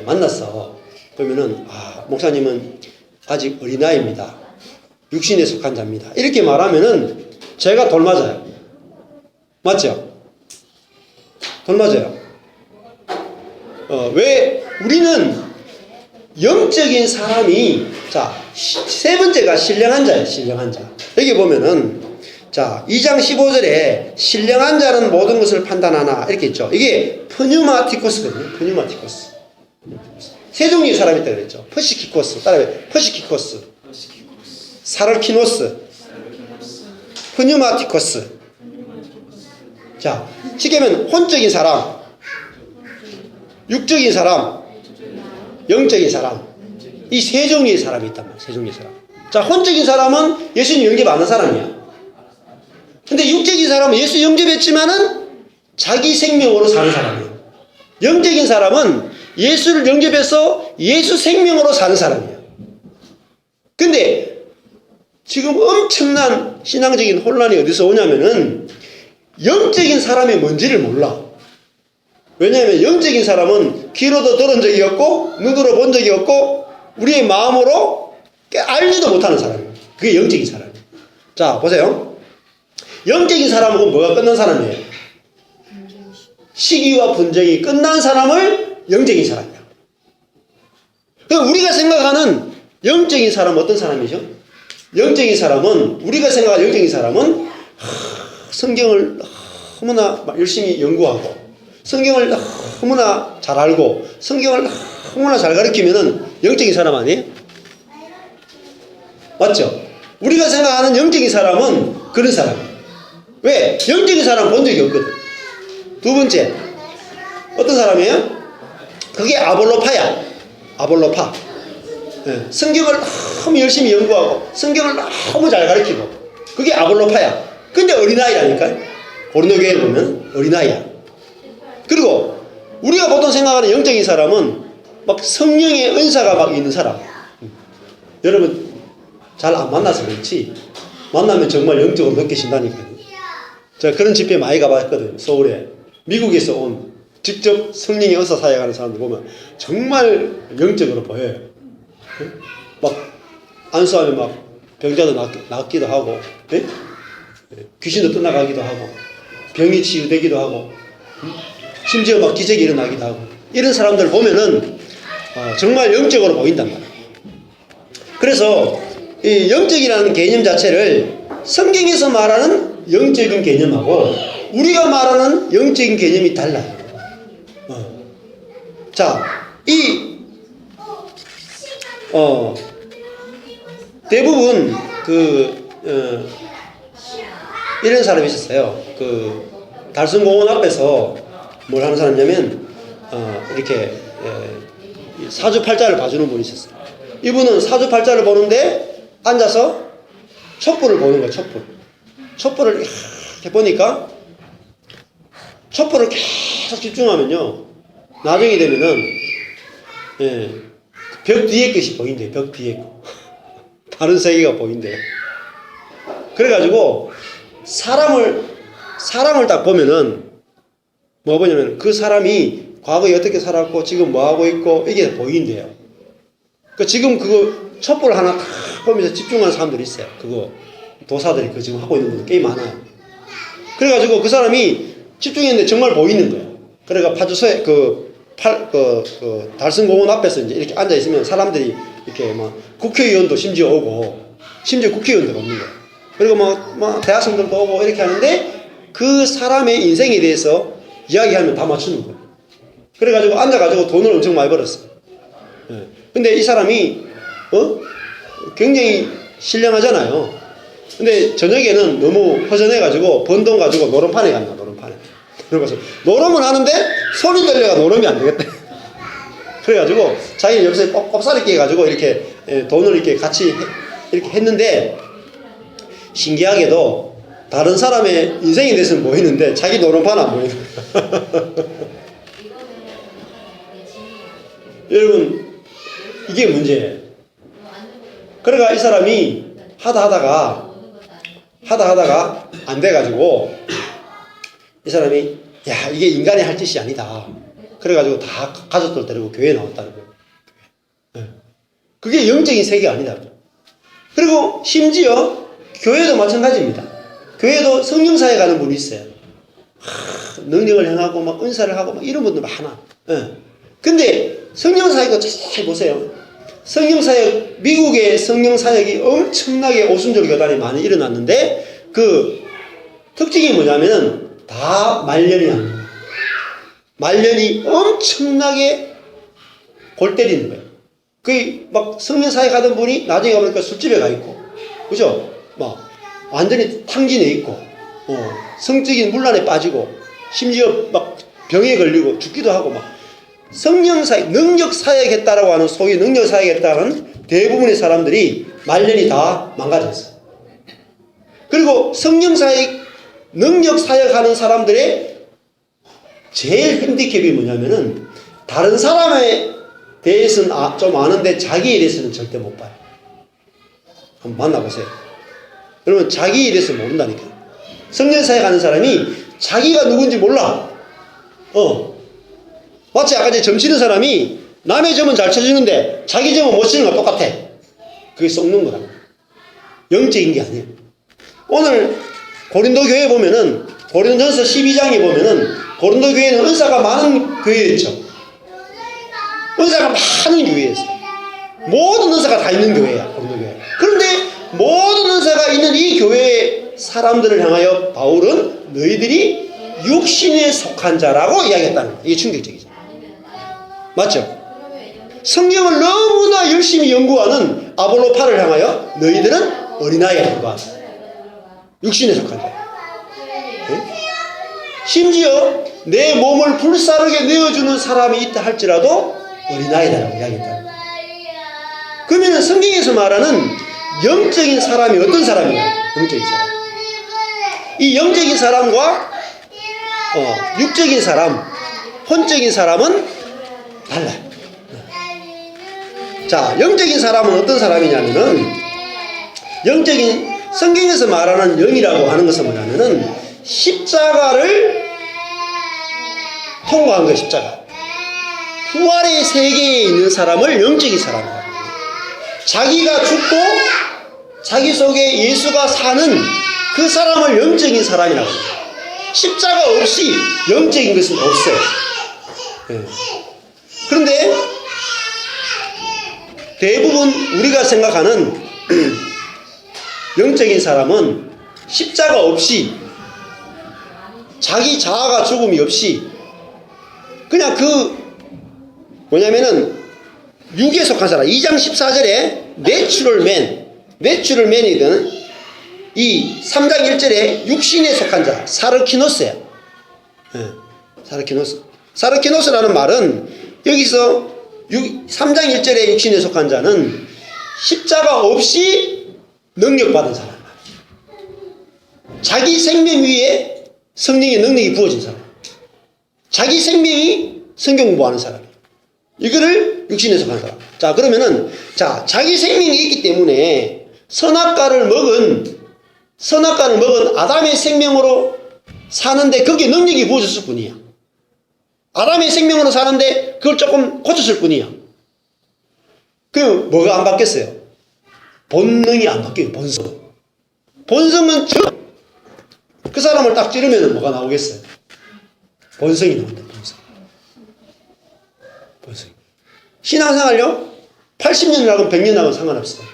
만났어. 그러면은 목사님은 아직 어린아이입니다. 육신에 속한 자입니다. 이렇게 말하면은 제가 돌 맞아요. 맞죠? 돌 맞아요. 왜 우리는 영적인 사람이 세 번째가 신령한 자예요. 신령한 자. 여기 보면은 2장 15절에 신령한 자는 모든 것을 판단하나 이렇게 있죠. 이게 프뉴마티코스거든요. 프뉴마티코스. 세 종류의 사람이 있다고 그랬죠. 퍼시키코스. 따라해. 퍼시키코스. 사르키노스. 프뉴마티코스. 자, 쉽게 하면 혼적인 사람, 육적인 사람, 영적인 사람. 이 세 종류의 사람이 있단 말이에요. 세 종류의 사람. 자, 혼적인 사람은 예수님 영접 안 한 사람이야. 근데 육적인 사람은 예수 영접했지만은 자기 생명으로 사는 사람이에요. 영적인 사람은 예수를 영접해서 예수 생명으로 사는 사람이에요. 근데 지금 엄청난 신앙적인 혼란이 어디서 오냐면은 영적인 사람이 뭔지를 몰라. 왜냐하면 영적인 사람은 귀로도 들은 적이 없고 눈으로 본 적이 없고 우리의 마음으로 알지도 못하는 사람이에요. 그게 영적인 사람이에요. 자, 보세요. 영적인 사람은 뭐가 끝난 사람이에요? 시기와 분쟁이 끝난 사람을 영적인 사람이야. 그럼 우리가 생각하는 영적인 사람은 어떤 사람이죠? 영적인 사람은 우리가 생각하는 영적인 사람은 성경을 너무나 열심히 연구하고 성경을 너무나 잘 알고 성경을 너무나 잘 가르치면은 영적인 사람 아니에요? 맞죠? 우리가 생각하는 영적인 사람은 그런 사람이에요. 왜? 영적인 사람 본 적이 없거든. 두 번째, 어떤 사람이에요? 그게 아볼로파야. 아볼로파. 네. 성경을 너무 열심히 연구하고 성경을 너무 잘 가르치고 그게 아볼로파야. 근데 어린아이라니까요. 고린도교회 보면 어린아이야. 그리고 우리가 보통 생각하는 영적인 사람은 막 성령의 은사가 막 있는 사람. 여러분 잘 안 만나서 그렇지 만나면 정말 영적으로 느끼신다니까요. 제가 그런 집회 많이 가봤거든요. 서울에. 미국에서 온 직접 성령의 은사 사역하는 사람들 보면 정말 영적으로 보여요. 막 안수하면 막 병자도 낫기도 하고, 예? 귀신도 떠나가기도 하고, 병이 치유되기도 하고, 심지어 막 기적이 일어나기도 하고, 이런 사람들 보면은 정말 영적으로 보인단 말이에요. 그래서 이 영적이라는 개념 자체를 성경에서 말하는 영적인 개념하고 우리가 말하는 영적인 개념이 달라요. 자, 대부분 이런 사람이 있었어요. 달성공원 앞에서 뭘 하는 사람이냐면 이렇게 사주팔자를 봐주는 분이 있었어요. 이분은 사주팔자를 보는데 앉아서 촛불을 보는 거예요. 촛불을 이렇게 보니까 촛불을 계속 집중하면요, 나중에 되면은 벽 뒤에 것이 보인대요. 벽 뒤에 거. 다른 세계가 보인대요. 그래가지고 사람을 딱 보면은 뭐 보냐면 그 사람이 과거에 어떻게 살았고 지금 뭐 하고 있고 이게 보인대요. 지금 그거 촛불 하나 딱 보면서 집중하는 사람들이 있어요. 그거 도사들이 그 지금 하고 있는 분들 꽤 많아요. 그래가지고 그 사람이 집중했는데 정말 보이는 거예요. 그래가 파주소에 달성공원 앞에서 이제 이렇게 앉아 있으면 사람들이 이렇게 막 국회의원도 심지어 오고, 심지어 국회의원도 오는 거예요. 그리고 뭐 대학생들도 오고 이렇게 하는데 그 사람의 인생에 대해서 이야기하면 다 맞추는 거예요. 그래가지고 앉아가지고 돈을 엄청 많이 벌었어요. 근데 이 사람이 굉장히 신령하잖아요. 근데 저녁에는 너무 허전해가지고 번 돈 가지고 노름판에 간다. 노름판에. 그래서 노름은 하는데 손이 떨려가 노름이 안 되겠다. 그래가지고 자기는 옆에서 꼽사리 끼해가지고 이렇게 돈을 이렇게 같이 이렇게 했는데, 신기하게도 다른 사람의 인생에 대해서는 보이는데 자기 노름판은 안 보이는 거예요. 여러분, 이게 문제예요. 그러니까 이 사람이 하다하다가 안 돼가지고 이 사람이 야, 이게 인간이 할 짓이 아니다. 그래가지고 다 가족들 데리고 교회에 나왔다는 거예요. 그게 영적인 세계가 아니다. 그리고 심지어 교회도 마찬가지입니다. 교회도 성령사에 가는 분이 있어요. 능력을 행하고 막 은사를 하고 막 이런 분들 많아. 근데 성령사역도 잘 보세요. 성령사역, 미국의 성령사역이 엄청나게 오순절 교단이 많이 일어났는데 그 특징이 뭐냐면은 다 말년이 안 돼요. 말년이 엄청나게 골 때리는 거예요. 막 성령사역 하던 분이 나중에 가보니까 술집에 가 있고, 그죠? 막 완전히 탕진해 있고, 성적인 문란에 빠지고, 심지어 막 병에 걸리고 죽기도 하고 막. 성령사역, 능력사역했다라고 하는 소위 능력사역했다는 대부분의 사람들이 말년이 다 망가졌어요. 그리고 성령사역, 능력사역하는 사람들의 제일 핸디캡이 뭐냐면은 다른 사람에 대해서는 좀 아는데 자기에 대해서는 절대 못 봐요. 한번 만나보세요. 그러면 자기에 대해서 모른다니까요. 성령사역하는 사람이 자기가 누군지 몰라. 마치 아까 전에 점 치는 사람이 남의 점은 잘 쳐주는데 자기 점은 못 치는 거 똑같아. 그게 썩는 거다. 영적인 게 아니에요. 오늘 고린도 교회 보면은, 고린도전서 12장에 보면은 고린도 교회는 은사가 많은 교회였죠. 은사가 많은 교회였어요. 모든 은사가 다 있는 교회야, 고린도 교회. 그런데 모든 은사가 있는 이 교회의 사람들을 향하여 바울은 너희들이 육신에 속한 자라고 이야기했다는 거예요. 이게 충격적이죠. 맞죠? 성경을 너무나 열심히 연구하는 아볼로파를 향하여 너희들은 어린아이에 불과하다. 육신에 속한 자. 네? 심지어 내 몸을 불사르게 내어주는 사람이 있다 할지라도 어린아이다라고 이야기했다. 그러면 성경에서 말하는 영적인 사람이 어떤 사람이냐? 영적인 사람. 이 영적인 사람과 육적인 사람, 혼적인 사람은 달라요. 자, 영적인 사람은 어떤 사람이냐면은, 성경에서 말하는 영이라고 하는 것은 뭐냐면은 십자가를 통과한 거예요. 십자가. 부활의 세계에 있는 사람을 영적인 사람이라고 해요. 자기가 죽고 자기 속에 예수가 사는 그 사람을 영적인 사람이라고 해요. 십자가 없이 영적인 것은 없어요. 네. 그런데 대부분 우리가 생각하는 영적인 사람은 십자가 없이 자기 자아가 죽음이 없이 그냥 뭐냐면은 육에 속한 사람 2장 14절에 내추럴맨이든 이 3장 1절에 육신에 속한 자 사르키노스예요. 네, 사르키노스라는 말은 여기서 3장 1절에 육신에 속한 자는 십자가 없이 능력받은 사람. 자기 생명 위에 성령의 능력이 부어진 사람. 자기 생명이 성경 공부하는 사람. 이거를 육신에 속한 사람. 자, 그러면은, 자기 생명이 있기 때문에 선악과를 먹은 아담의 생명으로 사는데 거기에 능력이 부어졌을 뿐이야. 아담의 생명으로 사는데 그걸 조금 고쳤을 뿐이야. 그럼 뭐가 안 바뀌었어요? 본능이 안 바뀌어요. 본성은 그 사람을 딱 찌르면 뭐가 나오겠어요? 본성이 나온다. 본성. 신앙생활요? 80년 나고 100년 나고 상관없어요.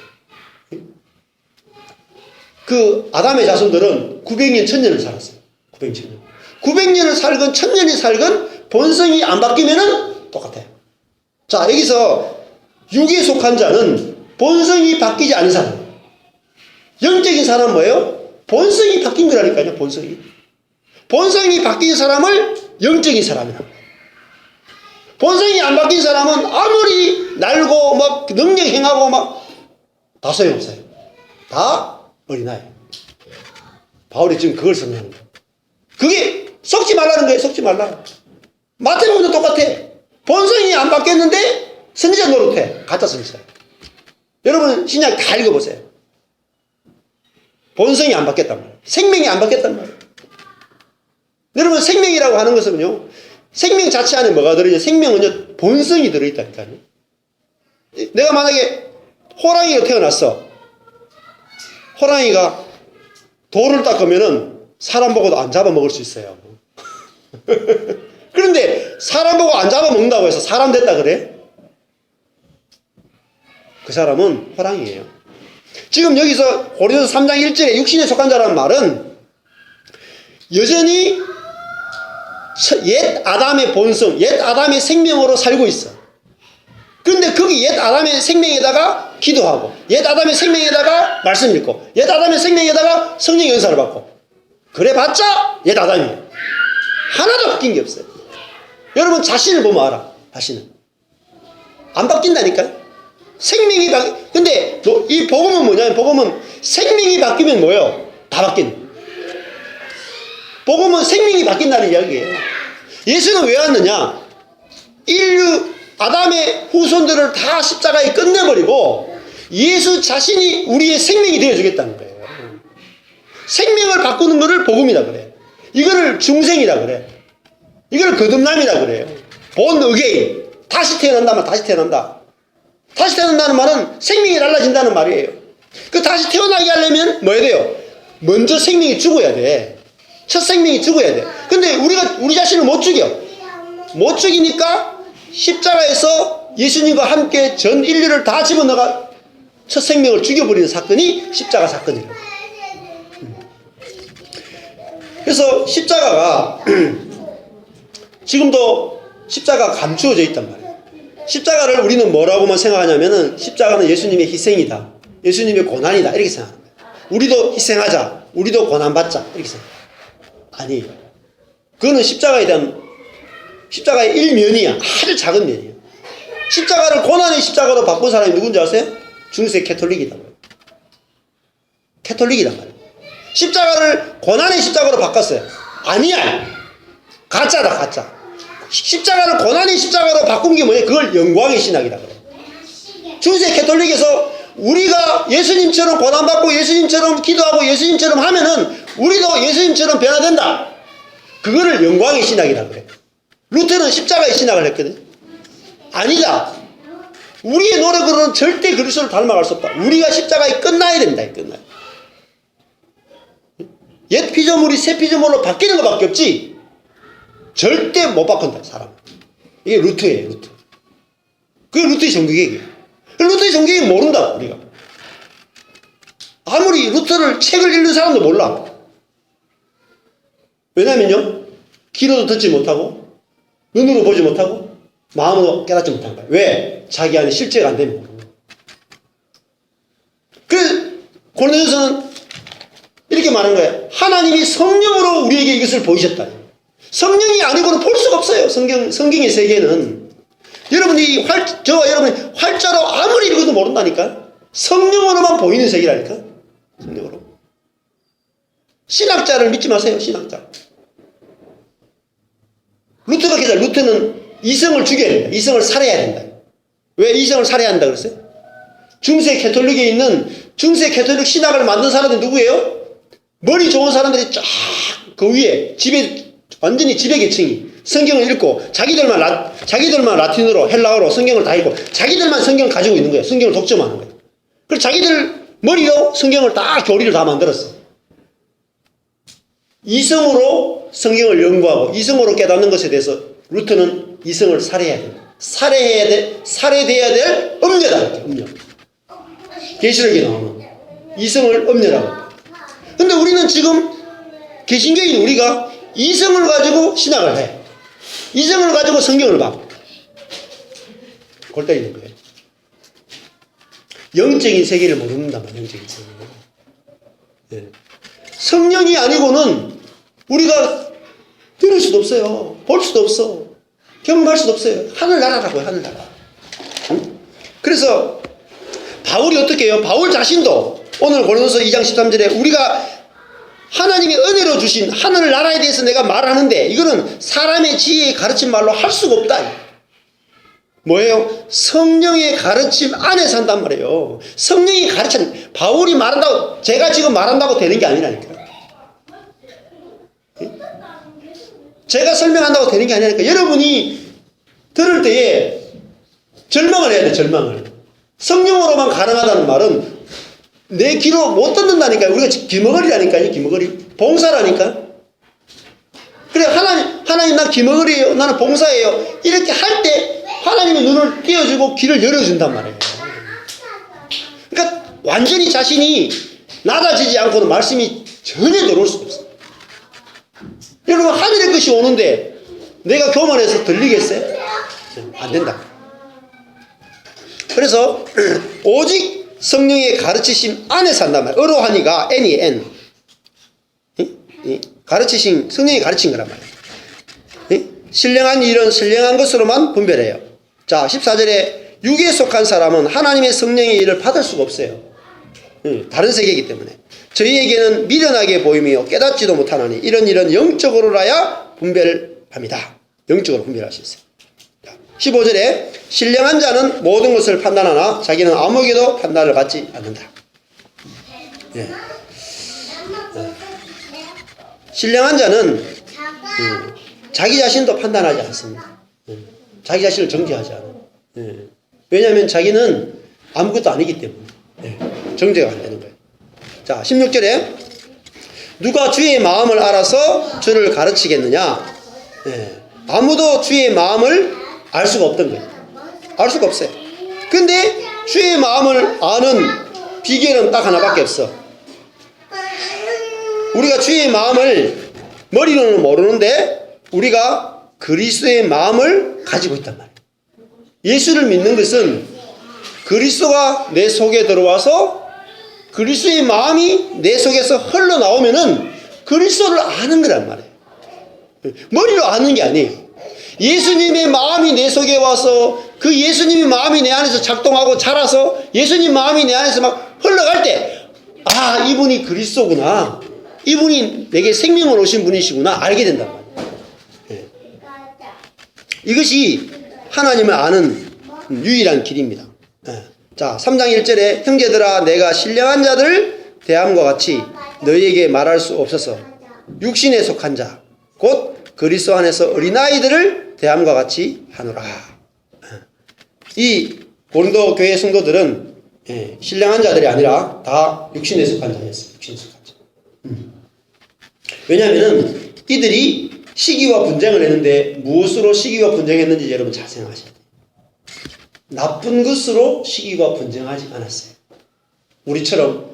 그 아담의 자손들은 900년, 1000년을 살았어요. 900년을 살건 1000년이 살건 본성이 안 바뀌면은 똑같아요. 자, 여기서 육에 속한 자는 본성이 바뀌지 않은 사람. 영적인 사람은 뭐예요? 본성이 바뀐 거라니까요. 본성이 바뀐 사람을 영적인 사람이라고. 본성이 안 바뀐 사람은 아무리 날고 막 능력 행하고 막 다 소용없어요. 다 어린아이. 바울이 지금 그걸 설명하는 거예요. 그게 속지 말라는 거예요. 속지 말라. 마태복음도 똑같아. 본성이 안 바뀌었는데 선지자 노릇해. 가짜 선지자. 여러분 신약 다 읽어보세요. 본성이 안 바뀌었단 말이에요. 생명이 안 바뀌었단 말이에요. 여러분 생명이라고 하는 것은요. 생명 자체 안에 뭐가 들어있냐. 생명은요. 본성이 들어있다니까요. 내가 만약에 호랑이가 태어났어. 호랑이가 돌을 닦으면은 사람 보고도 안 잡아먹을 수 있어요. 그런데 사람 보고 안 잡아먹는다고 해서 사람 됐다 그래? 그 사람은 호랑이에요. 지금 여기서 고린도서 3장 1절에 육신에 속한 자라는 말은 여전히 옛 아담의 본성, 옛 아담의 생명으로 살고 있어. 그런데 거기 옛 아담의 생명에다가 기도하고 옛 아담의 생명에다가 말씀 읽고 옛 아담의 생명에다가 성령 연사를 받고 그래 봤자 옛 아담이에요. 하나도 바뀐 게 없어요. 여러분 자신을 보면 알아. 자신은 안 바뀐다니까요. 생명이 근데 이 복음은 뭐냐면 복음은 생명이 바뀌면 뭐예요? 다 바뀐. 복음은 생명이 바뀐다는 이야기예요. 예수는 왜 왔느냐? 인류 아담의 후손들을 다 십자가에 끝내버리고 예수 자신이 우리의 생명이 되어주겠다는 거예요. 생명을 바꾸는 것을 복음이라 그래. 이거를 중생이라 그래. 이걸 거듭남이라 그래요. 본 어게인. 다시 태어난다면 다시 태어난다. 다시 태어난다는 말은 생명이 달라진다는 말이에요. 그 다시 태어나게 하려면 뭐 해야 돼요? 먼저 생명이 죽어야 돼. 첫 생명이 죽어야 돼. 근데 우리 자신을 못 죽여. 못 죽이니까 십자가에서 예수님과 함께 전 인류를 다 집어넣어가 첫 생명을 죽여버리는 사건이 십자가 사건이에요. 그래서 십자가가 지금도 십자가가 감추어져 있단 말이에요. 십자가를 우리는 뭐라고만 생각하냐면은 십자가는 예수님의 희생이다. 예수님의 고난이다. 이렇게 생각하는 거예요. 우리도 희생하자. 우리도 고난받자. 이렇게 생각해요. 아니, 그거는 십자가의 일면이야. 아주 작은 면이에요. 십자가를 고난의 십자가로 바꾼 사람이 누군지 아세요? 중세 캐톨릭이다. 캐톨릭이란 말이에요. 십자가를 고난의 십자가로 바꿨어요. 아니야. 가짜다, 가짜. 십자가를 고난의 십자가로 바꾼 게 뭐냐? 그걸 영광의 신학이라 그래요. 중세 캐톨릭에서 우리가 예수님처럼 고난받고 예수님처럼 기도하고 예수님처럼 하면은 우리도 예수님처럼 변화된다. 그거를 영광의 신학이라고 그래. 루터는 십자가의 신학을 했거든. 아니다. 우리의 노력으로는 절대 그리스도를 닮아갈 수 없다. 우리가 십자가에 끝나야 된다. 끝나야. 옛 피조물이 새 피조물로 바뀌는 것밖에 없지 절대 못 바꾼다. 사람. 이게 루터예요. 루터. 그게 루터의 종교개혁이에요. 루터의 종교개혁 모른다. 우리가. 아무리 루터를 책을 읽는 사람도 몰라. 왜냐면요, 귀로도 듣지 못하고 눈으로 보지 못하고 마음으로 깨닫지 못한 거예요. 왜? 자기 안에 실제가 안 되는 거예요. 그래서 고린도전서는 이렇게 말한 거예요. 하나님이 성령으로 우리에게 이것을 보이셨다. 성령이 아니고는 볼 수가 없어요. 성경의 세계는. 여러분이 저와 여러분이 활자로 아무리 읽어도 모른다니까. 성령으로만 보이는 세계라니까. 성령으로. 신학자를 믿지 마세요. 신학자. 루터가 그랬어요. 루터는 이성을 죽여야 된다. 이성을 살해해야 된다. 왜 이성을 살해해야 한다 그랬어요? 중세 캐톨릭에 있는 중세 캐톨릭 신학을 만든 사람들이 누구예요? 머리 좋은 사람들이 쫙 그 위에 완전히 지배계층이 성경을 읽고 자기들만 라틴어로 헬라어로 성경을 다 읽고 자기들만 성경을 가지고 있는 거예요. 성경을 독점하는 거예요. 그래서 자기들 머리로 성경을 다 교리를 다 만들었어. 이성으로 성경을 연구하고 이성으로 깨닫는 것에 대해서 루터는 이성을 살해해야 된다. 살해돼야 될 음녀다. 음녀. 계시록에 나오는 이성을 음녀라고. 근데 우리는 지금 개신교인 우리가 이성을 가지고 신학을 해. 이성을 가지고 성경을 봐. 골 때리는 거예요. 영적인 세계를 모른단 말이에요. 영적인 세계를. 네. 성령이 아니고는 우리가 들을 수도 없어요. 볼 수도 없어. 경험할 수도 없어요. 하늘나라라고요. 하늘나라. 응? 그래서 바울이 어떻게 해요? 바울 자신도 오늘 고린도서 2장 13절에 우리가 하나님이 은혜로 주신 하늘나라에 대해서 내가 말하는데 이거는 사람의 지혜에 가르친 말로 할 수가 없다. 뭐예요? 성령의 가르침 안에 산단 말이에요. 성령이 가르친 바울이 말한다고 제가 지금 말한다고 되는 게 아니라니까. 제가 설명한다고 되는 게 아니라니까. 여러분이 들을 때에 절망을 해야 돼. 절망을. 성령으로만 가능하다는 말은 내 귀로 못 듣는다니까요. 우리가 귀머거리라니까요. 귀머거리. 봉사라니까. 그래 하나님 나 귀머거리예요. 나는 봉사예요. 이렇게 할 때 하나님의 눈을 띄워주고 귀를 열어준단 말이에요. 그러니까 완전히 자신이 낮아지지 않고는 말씀이 전혀 들어올 수가 없어요. 여러분 하늘의 것이 오는데 내가 교만해서 들리겠어요? 안 된다. 그래서 오직 성령의 가르치심 안에 산단 말이에요. 어로하니가 N이 N. 가르치심, 성령이 가르친 거란 말이에요. 신령한 일은 신령한 것으로만 분별해요. 자, 14절에 육에 속한 사람은 하나님의 성령의 일을 받을 수가 없어요. 다른 세계이기 때문에. 저희에게는 미련하게 보이며 깨닫지도 못하나니 이런 일은 영적으로라야 분별합니다. 영적으로 분별할 수 있어요. 15절에 신령한 자는 모든 것을 판단하나 자기는 아무에게도 판단을 받지 않는다. 예. 신령한 자는 자기 자신도 판단하지 않습니다. 자기 자신을 정죄하지 않아요. 왜냐하면 자기는 아무것도 아니기 때문에 정죄가 안 되는 거예요. 자, 16절에 누가 주의 마음을 알아서 주를 가르치겠느냐? 아무도 주의 마음을 알 수가 없던 거예요. 알 수가 없어요. 근데 주의 마음을 아는 비결은 딱 하나밖에 없어. 우리가 주의 마음을 머리로는 모르는데 우리가 그리스도의 마음을 가지고 있단 말이에요. 예수를 믿는 것은 그리스도가 내 속에 들어와서 그리스도의 마음이 내 속에서 흘러나오면은 그리스도를 아는 거란 말이에요. 머리로 아는 게 아니에요. 예수님의 마음이 내 속에 와서 그 예수님의 마음이 내 안에서 작동하고 자라서 예수님 마음이 내 안에서 막 흘러갈 때 아, 이분이 그리스도구나. 이분이 내게 생명을 오신 분이시구나. 알게 된단 말이에요. 이것이 하나님을 아는 유일한 길입니다. 자, 3장 1절에 형제들아 내가 신령한 자들 대함과 같이 너희에게 말할 수 없어서 육신에 속한 자 곧 그리스도 안에서 어린아이들을 대함과 같이 하노라. 이 고린도 교회 성도들은 신령한 자들이 아니라 다 육신에 속한 자였어요. 육신에 속한 자. 왜냐하면 이들이 시기와 분쟁을 했는데 무엇으로 시기와 분쟁했는지 여러분 잘 생각하셔야 돼요. 나쁜 것으로 시기와 분쟁하지 않았어요. 우리처럼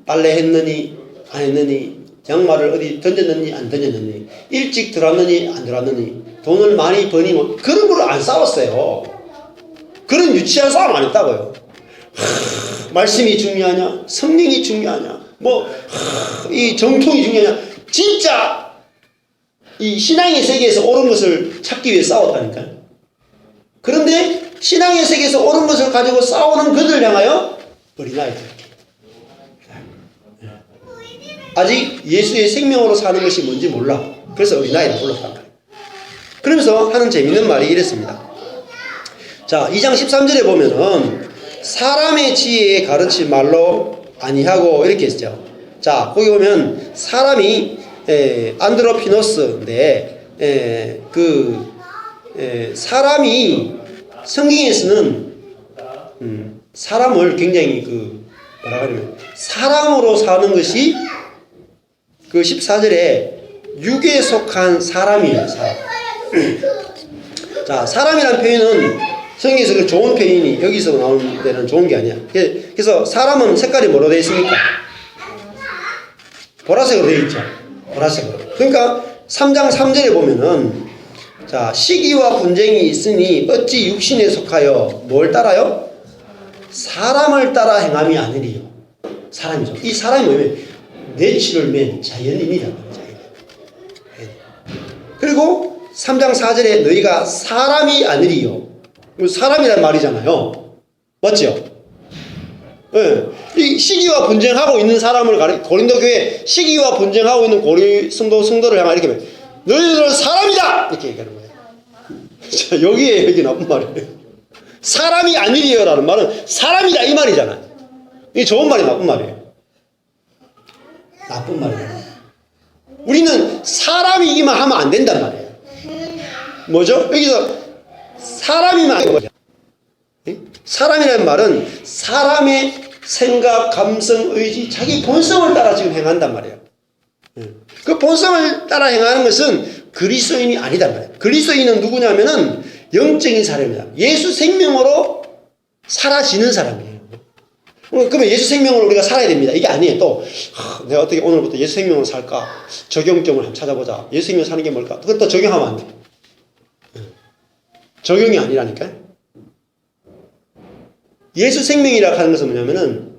빨래 했느니 안 했느니, 양말을 어디 던졌느니 안 던졌느니, 일찍 들어왔느니 안 들어왔느니, 돈을 많이 버니 뭐 그런 걸로 안 싸웠어요. 그런 유치한 싸움 안 했다고요. 말씀이 중요하냐, 성령이 중요하냐, 이 정통이 중요하냐, 진짜 이 신앙의 세계에서 옳은 것을 찾기 위해 싸웠다니까요. 그런데 신앙의 세계에서 옳은 것을 가지고 싸우는 그들을 향하여 어린아이들, 아직 예수의 생명으로 사는 것이 뭔지 몰라. 그래서 어린아이라 불렀단 말이에요. 그러면서 하는 재밌는 말이 이랬습니다. 자, 2장 13절에 보면은 사람의 지혜에 가르칠 말로 아니하고 이렇게 했죠. 자, 거기 보면 사람이 안드로피노스인데 사람이 성경에서는 사람을 굉장히 뭐라 그러면 사람으로 사는 것이 14절에 육에 속한 사람이에요. 사람. 자, 사람이라는 표현은 성경에서 그 좋은 표현이 여기서 나오는 데는 좋은 게 아니야. 그래서 사람은 색깔이 뭐로 되어 있습니까? 보라색으로 되어 있죠. 보라색으로. 그러니까 3장 3절에 보면은 자, 시기와 분쟁이 있으니 어찌 육신에 속하여 뭘 따라요? 사람을 따라 행함이 아니리요. 사람이죠. 이 사람이 뭐냐면 내추럴맨, 자연인이란 말이에요. 그리고 3장 4절에 너희가 사람이 아니리요. 사람이란 말이잖아요. 맞죠? 네. 이 시기와 분쟁하고 있는 사람을 고린도 교회 시기와 분쟁하고 있는 성도를 향하여 이렇게 말해요. 너희들은 사람이다! 이렇게 얘기하는 거예요. 자, 여기 나쁜 말이에요. 사람이 아니리요라는 말은 사람이다 이 말이잖아요. 이게 좋은 말이 나쁜 말이에요. 나쁜 말이에요. 우리는 사람이기만 하면 안 된단 말이에요. 뭐죠? 여기서 사람이면 안 돼요. 사람이라는 말은 사람의 생각, 감성, 의지, 자기 본성을 따라 지금 행한단 말이에요. 그 본성을 따라 행하는 것은 그리스도인이 아니단 말이에요. 그리스도인은 누구냐면은 영적인 사람입니다. 예수 생명으로 사라지는 사람이에요. 그러면 예수 생명으로 우리가 살아야 됩니다. 이게 아니에요. 또 내가 어떻게 오늘부터 예수 생명으로 살까? 적용점을 한번 찾아보자. 예수 생명으로 사는 게 뭘까? 그것도 적용하면 안 돼. 적용이 아니라니까요. 예수 생명이라고 하는 것은 뭐냐면은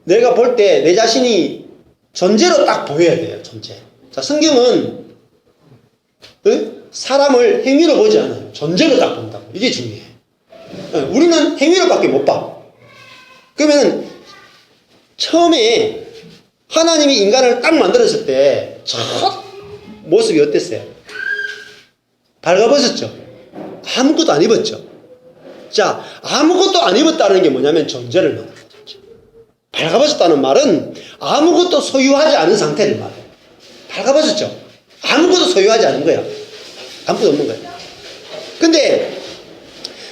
내가 볼 때 내 자신이 존재로 딱 보여야 돼요. 존재. 자, 성경은 사람을 행위로 보지 않아요. 존재로 딱 본다고. 이게 중요해. 우리는 행위로밖에 못 봐. 그러면 처음에 하나님이 인간을 딱 만들었을 때 첫 모습이 어땠어요? 발가벗었죠. 아무것도 안 입었죠. 자, 아무것도 안 입었다는 게 뭐냐면 존재를 말하는 거죠. 발가벗었다는 말은 아무것도 소유하지 않은 상태를 말해요. 발가벗었죠. 아무것도 소유하지 않은 거야. 아무것도 없는 거야. 근데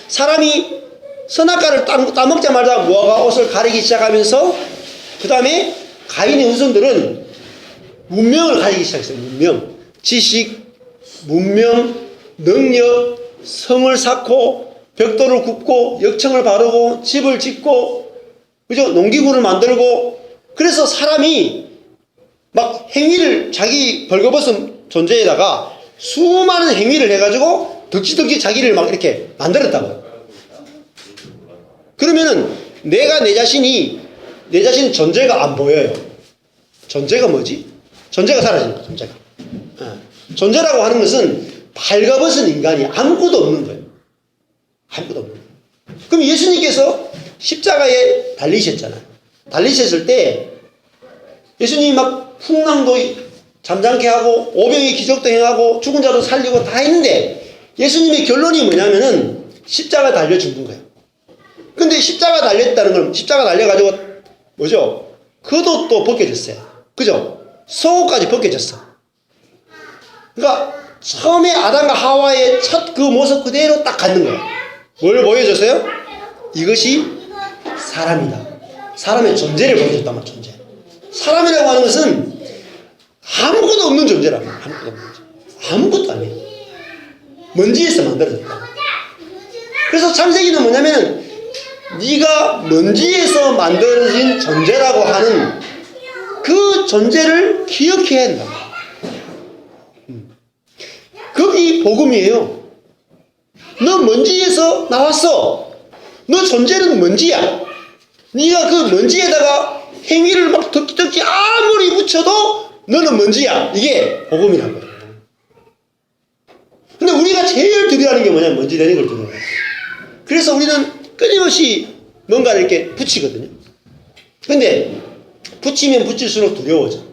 사람이 선악과를 따먹자마자 무화과 옷을 가리기 시작하면서 그 다음에 가인의 후손들은 문명을 가리기 시작했어요. 문명. 지식, 문명, 능력, 성을 쌓고 벽돌을 굽고 역청을 바르고 집을 짓고 그죠? 농기구를 만들고 그래서 사람이 막 행위를 자기 벌거벗은 존재에다가 수많은 행위를 해가지고 덕지덕지 자기를 막 이렇게 만들었다고요. 그러면은 내 자신은 존재가 안 보여요. 존재가 뭐지? 존재가 사라지는 거예요. 존재가. 존재라고 하는 것은 발가벗은 인간이 아무것도 없는 거예요. 아무것도 없는 거예요. 그럼 예수님께서 십자가에 달리셨잖아요. 달리셨을 때 예수님이 막 풍랑도 잠잠케 하고 오병이 기적도 행하고 죽은 자도 살리고 다 했는데 예수님의 결론이 뭐냐면은 십자가 달려 죽는 거예요. 근데 십자가 달렸다는 건 십자가 달려가지고 뭐죠? 그도 또 벗겨졌어요. 그죠? 속옷까지 벗겨졌어. 그러니까 처음에 아담과 하와의 첫 그 모습 그대로 딱 갖는 거예요. 뭘 보여줬어요? 이것이 사람이다. 사람의 존재를 보여줬단 말이야. 존재. 사람이라고 하는 것은 아무것도 없는 존재라고. 아무것도 없는 존재. 아무것도 아니에요. 먼지에서 만들어졌다. 그래서 창세기는 뭐냐면 네가 먼지에서 만들어진 존재라고 하는 그 존재를 기억해야 한다. 그게 복음이에요. 너 먼지에서 나왔어. 너 존재는 먼지야. 네가 그 먼지에다가 행위를 막 덕지덕지 아무리 붙여도 너는 먼지야. 이게 복음이란 거예요. 근데 우리가 제일 두려워하는 게 뭐냐면 먼지 되는 걸 두려워해요. 그래서 우리는 끊임없이 뭔가를 이렇게 붙이거든요. 근데 붙이면 붙일수록 두려워져.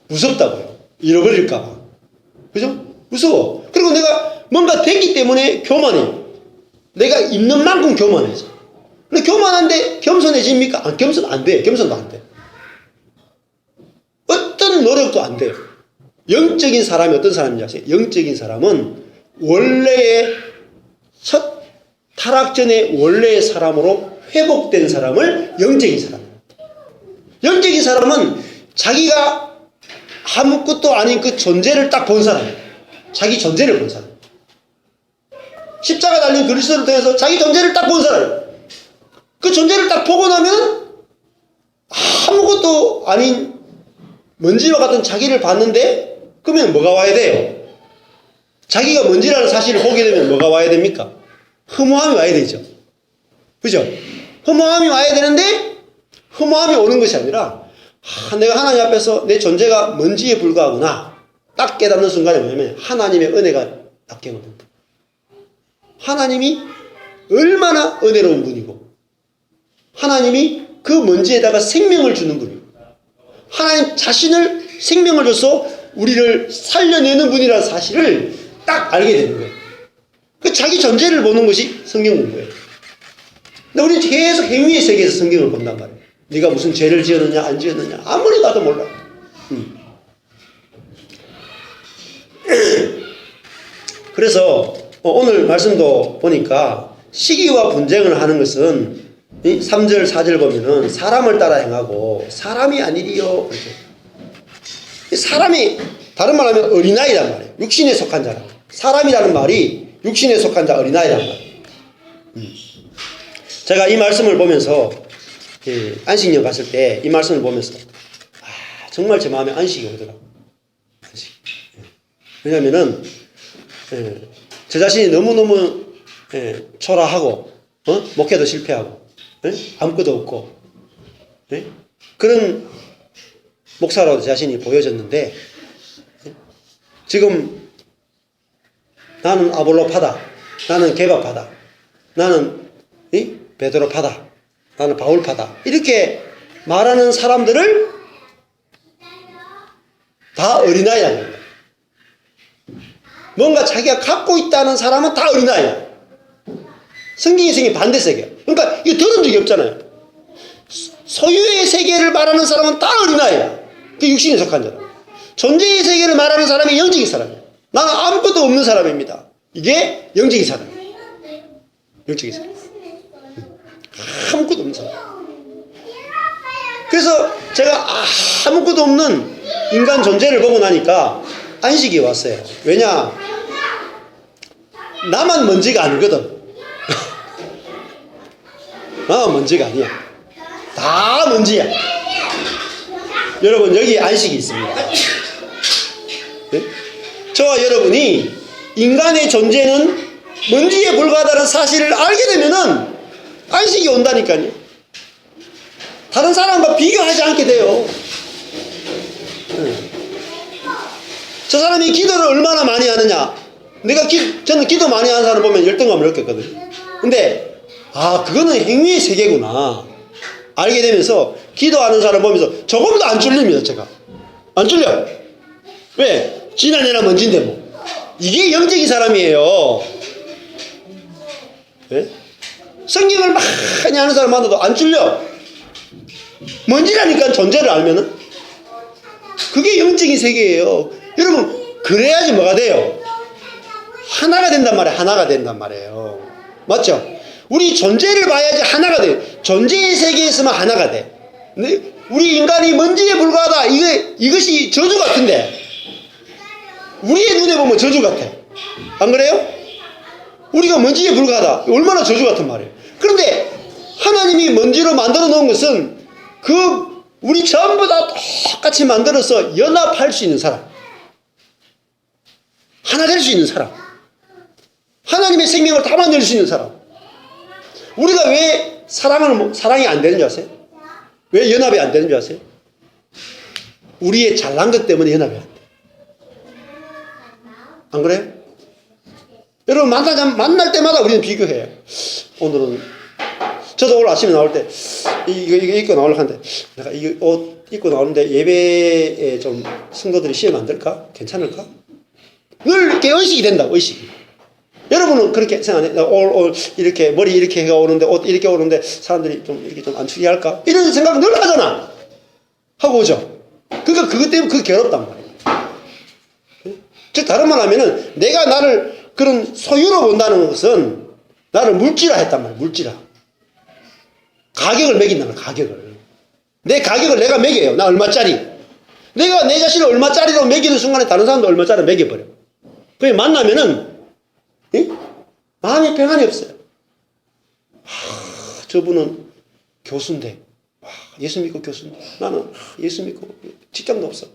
무섭다고요. 잃어버릴까봐. 그죠? 무서워. 그리고 내가 뭔가 됐기 때문에 교만해. 내가 있는 만큼 교만해져. 근데 교만한데 겸손해집니까? 아, 겸손 안 돼. 겸손도 안 돼. 어떤 노력도 안 돼요. 영적인 사람이 어떤 사람인지 아세요? 영적인 사람은 원래의 첫 타락 전에 원래의 사람으로 회복된 사람을 영적인 사람입니다. 영적인 사람은 자기가 아무것도 아닌 그 존재를 딱 본 사람이에요. 자기 존재를 본 사람. 십자가 달린 그리스도를 통해서 자기 존재를 딱 본 사람. 그 존재를 딱 보고 나면 아무것도 아닌 먼지와 같은 자기를 봤는데 그러면 뭐가 와야 돼요? 자기가 먼지라는 사실을 보게 되면 뭐가 와야 됩니까? 허무함이 와야 되죠. 그죠? 허무함이 와야 되는데 허무함이 오는 것이 아니라 내가 하나님 앞에서 내 존재가 먼지에 불과하구나 딱 깨닫는 순간에 뭐냐면 하나님의 은혜가 딱 깨닫는다. 하나님이 얼마나 은혜로운 분이고 하나님이 그 먼지에다가 생명을 주는 분이고 하나님 자신을 생명을 줘서 우리를 살려내는 분이라는 사실을 딱 알게 되는 거예요. 그 자기 존재를 보는 것이 성경 공부예요. 근데 우리는 계속 행위의 세계에서 성경을 본단 말이에요. 네가 무슨 죄를 지었느냐 안 지었느냐 아무리 봐도 몰라. 그래서 오늘 말씀도 보니까 시기와 분쟁을 하는 것은 3절 4절 보면은 사람을 따라 행하고 사람이 아니리요. 사람이 다른 말로 하면 어린아이란 말이에요. 육신에 속한 자라. 사람이라는 말이 육신에 속한 자 어린아이란 말이에요. 제가 이 말씀을 보면서 안식년 갔을 때 이 말씀을 보면서 정말 제 마음에 안식이 오더라고요. 안식. 왜냐면은 제 자신이 너무너무 초라하고 목회도 실패하고 아무것도 없고 그런 목사로 제 자신이 보여졌는데 지금 나는 아볼로파다, 나는 게바파다, 나는 베드로파다, 나는 바울파다 이렇게 말하는 사람들을 다 어린아이라는 거예요. 뭔가 자기가 갖고 있다는 사람은 다 어린아이야. 성경의 세계 반대세계야. 그러니까 이거 들은 적이 없잖아요. 소유의 세계를 말하는 사람은 다 어린아이야. 그 육신에 속한 자라. 존재의 세계를 말하는 사람이 영적인 사람이야. 나는 아무것도 없는 사람입니다. 이게 영적인 사람이야. 영적인 사람. 아무것도 없는 사람. 그래서 제가 아무것도 없는 인간 존재를 보고 나니까 안식이 왔어요. 왜냐? 나만 먼지가 아니거든. 나만 먼지가 아니야. 다 먼지야. 여러분 여기 안식이 있습니다. 네? 저와 여러분이 인간의 존재는 먼지에 불과하다는 사실을 알게 되면은 안식이 온다니까요. 다른 사람과 비교하지 않게 돼요. 저 사람이 기도를 얼마나 많이 하느냐. 저는 기도 많이 하는 사람 보면 열등감을 느꼈거든요. 근데 그거는 행위의 세계구나 알게 되면서 기도하는 사람 보면서 조금도 안 쫄립니다. 제가 안 쫄려. 왜? 지난해나 먼지인데 뭐. 이게 영적인 사람이에요. 네? 성경을 많이 하는 사람 만나도 안 쫄려. 뭔지라니까 존재를 알면은. 그게 영적인 세계예요. 여러분, 그래야지 뭐가 돼요? 하나가 된단 말이에요. 하나가 된단 말이에요. 맞죠? 우리 존재를 봐야지 하나가 돼요. 존재의 세계에서만 하나가 돼. 근데 우리 인간이 먼지에 불과하다. 이것이 저주 같은데. 우리의 눈에 보면 저주 같아. 안 그래요? 우리가 먼지에 불과하다. 얼마나 저주 같은 말이에요. 그런데 하나님이 먼지로 만들어 놓은 것은 우리 전부 다 똑같이 만들어서 연합할 수 있는 사람. 하나 될 수 있는 사람. 하나님의 생명을 다 만들 수 있는 사람. 우리가 왜 사랑이 안 되는 줄 아세요? 왜 연합이 안 되는 줄 아세요? 우리의 잘난 것 때문에 연합이 안 돼. 안 그래요? 여러분, 만날 때마다 우리는 비교해요. 오늘은, 저도 오늘 아침에 나올 때, 이거 입고 나오려고 하는데, 내가 이 옷 입고 나오는데 예배에 좀 성도들이 시험 안 될까? 괜찮을까? 늘 이렇게 의식이 된다, 의식이. 여러분은 그렇게 생각해? 이렇게, 머리 이렇게 해가 오는데, 옷 이렇게 오는데, 사람들이 좀 이렇게 좀 안 추게 할까? 이런 생각 늘 하잖아. 하고 오죠. 그러니까 그것 때문에 그게 괴롭단 말이에요. 즉, 다른 말 하면은, 내가 나를 그런 소유로 본다는 것은, 나를 물질화 했단 말이에요, 물질화. 가격을 매긴다는 거예요, 가격을. 내 가격을 내가 매겨요. 나 얼마짜리. 내가 내 자신을 얼마짜리로 매기는 순간에 다른 사람도 얼마짜리 매겨버려. 그게 만나면은, 마음에 평안이 없어요. 저분은 교수인데, 예수 믿고 교수인데, 나는 예수 믿고 직장도 없어.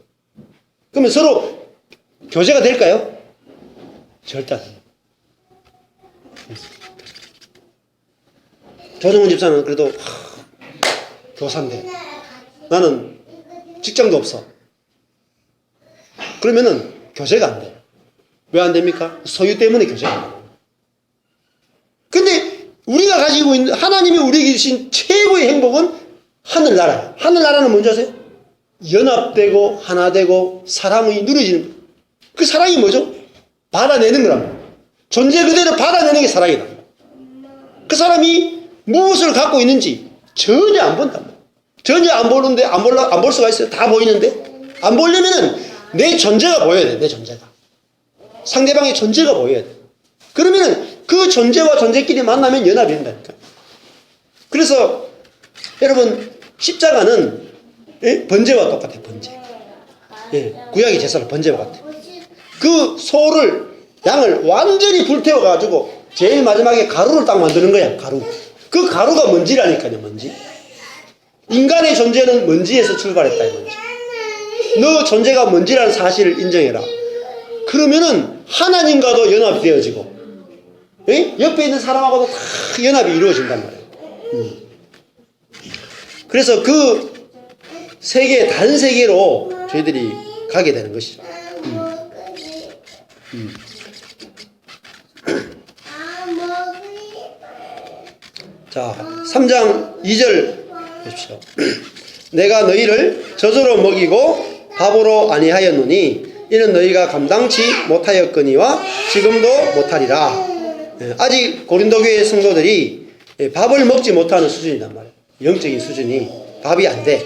그러면 서로 교제가 될까요? 절대 안 돼요. 조정훈 집사는 그래도 교사인데, 나는 직장도 없어. 그러면은 교제가 안 돼요. 왜 안 됩니까? 소유 때문에 교제가 안 돼요. 근데 우리가 가지고 있는, 하나님이 우리에게 주신 최고의 행복은 하늘나라예요. 하늘나라는 뭔지 아세요? 연합되고 하나되고 사랑이 누려지는, 그 사랑이 뭐죠? 받아내는 거랍니다. 존재 그대로 받아내는 게 사랑이다. 그 사람이 무엇을 갖고 있는지 전혀 안 본단 말이에요. 전혀 안 보는데, 안 볼 수가 있어요? 다 보이는데? 안 보려면은 내 존재가 보여야 돼, 내 존재가. 상대방의 존재가 보여야 돼. 그러면은 그 존재와 존재끼리 만나면 연합이 된다니까. 그래서 여러분, 십자가는 번제와 똑같아요, 번제. 구약의 제사를 번제와 같아요. 그 양을 완전히 불태워가지고 제일 마지막에 가루를 딱 만드는 거야, 가루. 그 가루가 먼지라니까요, 먼지. 인간의 존재는 먼지에서 출발했다, 이 먼지. 너 존재가 먼지라는 사실을 인정해라. 그러면은 하나님과도 연합이 되어지고, 옆에 있는 사람하고도 다 연합이 이루어진단 말이에요. 그래서 그 세계, 다른 세계로 저희들이 가게 되는 것이죠. 자, 3장 2절 보십시오. 내가 너희를 젖으로 먹이고 밥으로 아니하였노니 이는 너희가 감당치 못하였거니와 지금도 못하리라. 아직 고린도 교회 성도들이 밥을 먹지 못하는 수준이란 말이에요. 영적인 수준이 밥이 안 돼.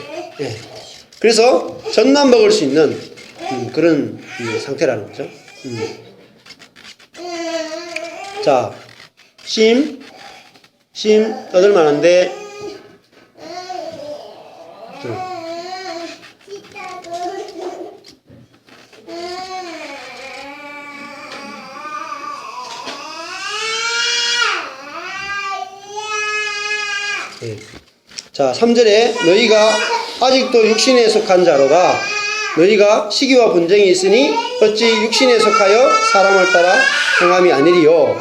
그래서 전남 먹을 수 있는 그런 상태라는 거죠. 자, 심 떠들만한데 자, 3절에 너희가 아직도 육신에 속한 자로다. 너희가 시기와 분쟁이 있으니 어찌 육신에 속하여 사람을 따라 행함이 아니리요.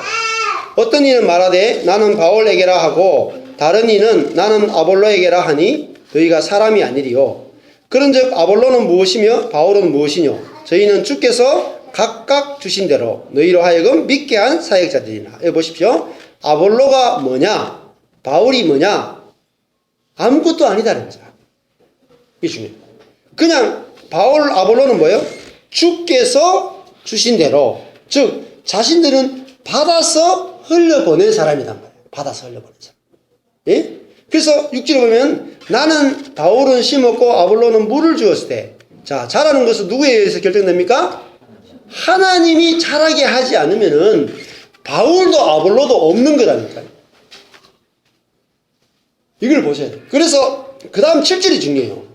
어떤 이는 말하되 나는 바울에게라 하고 다른 이는 나는 아볼로에게라 하니 너희가 사람이 아니리요. 그런즉 아볼로는 무엇이며 바울은 무엇이뇨? 저희는 주께서 각각 주신 대로 너희로 하여금 믿게 한 사역자들이나. 여기 보십시오. 아볼로가 뭐냐? 바울이 뭐냐? 아무것도 아니다는 거죠. 이게 중요해요. 그냥 바울, 아볼로는 뭐예요? 주께서 주신 대로, 즉 자신들은 받아서 흘려보낸 사람이란 말이에요. 받아서 흘려보낸 사람. 예? 그래서 6절에 보면 나는 바울은 심었고 아볼로는 물을 주었을 때, 자, 자라는 것은 누구에 의해서 결정됩니까? 하나님이 자라게 하지 않으면은 바울도 아볼로도 없는 거라니까요. 이걸 보셔야 돼요. 그래서 그 다음 7절이 중요해요.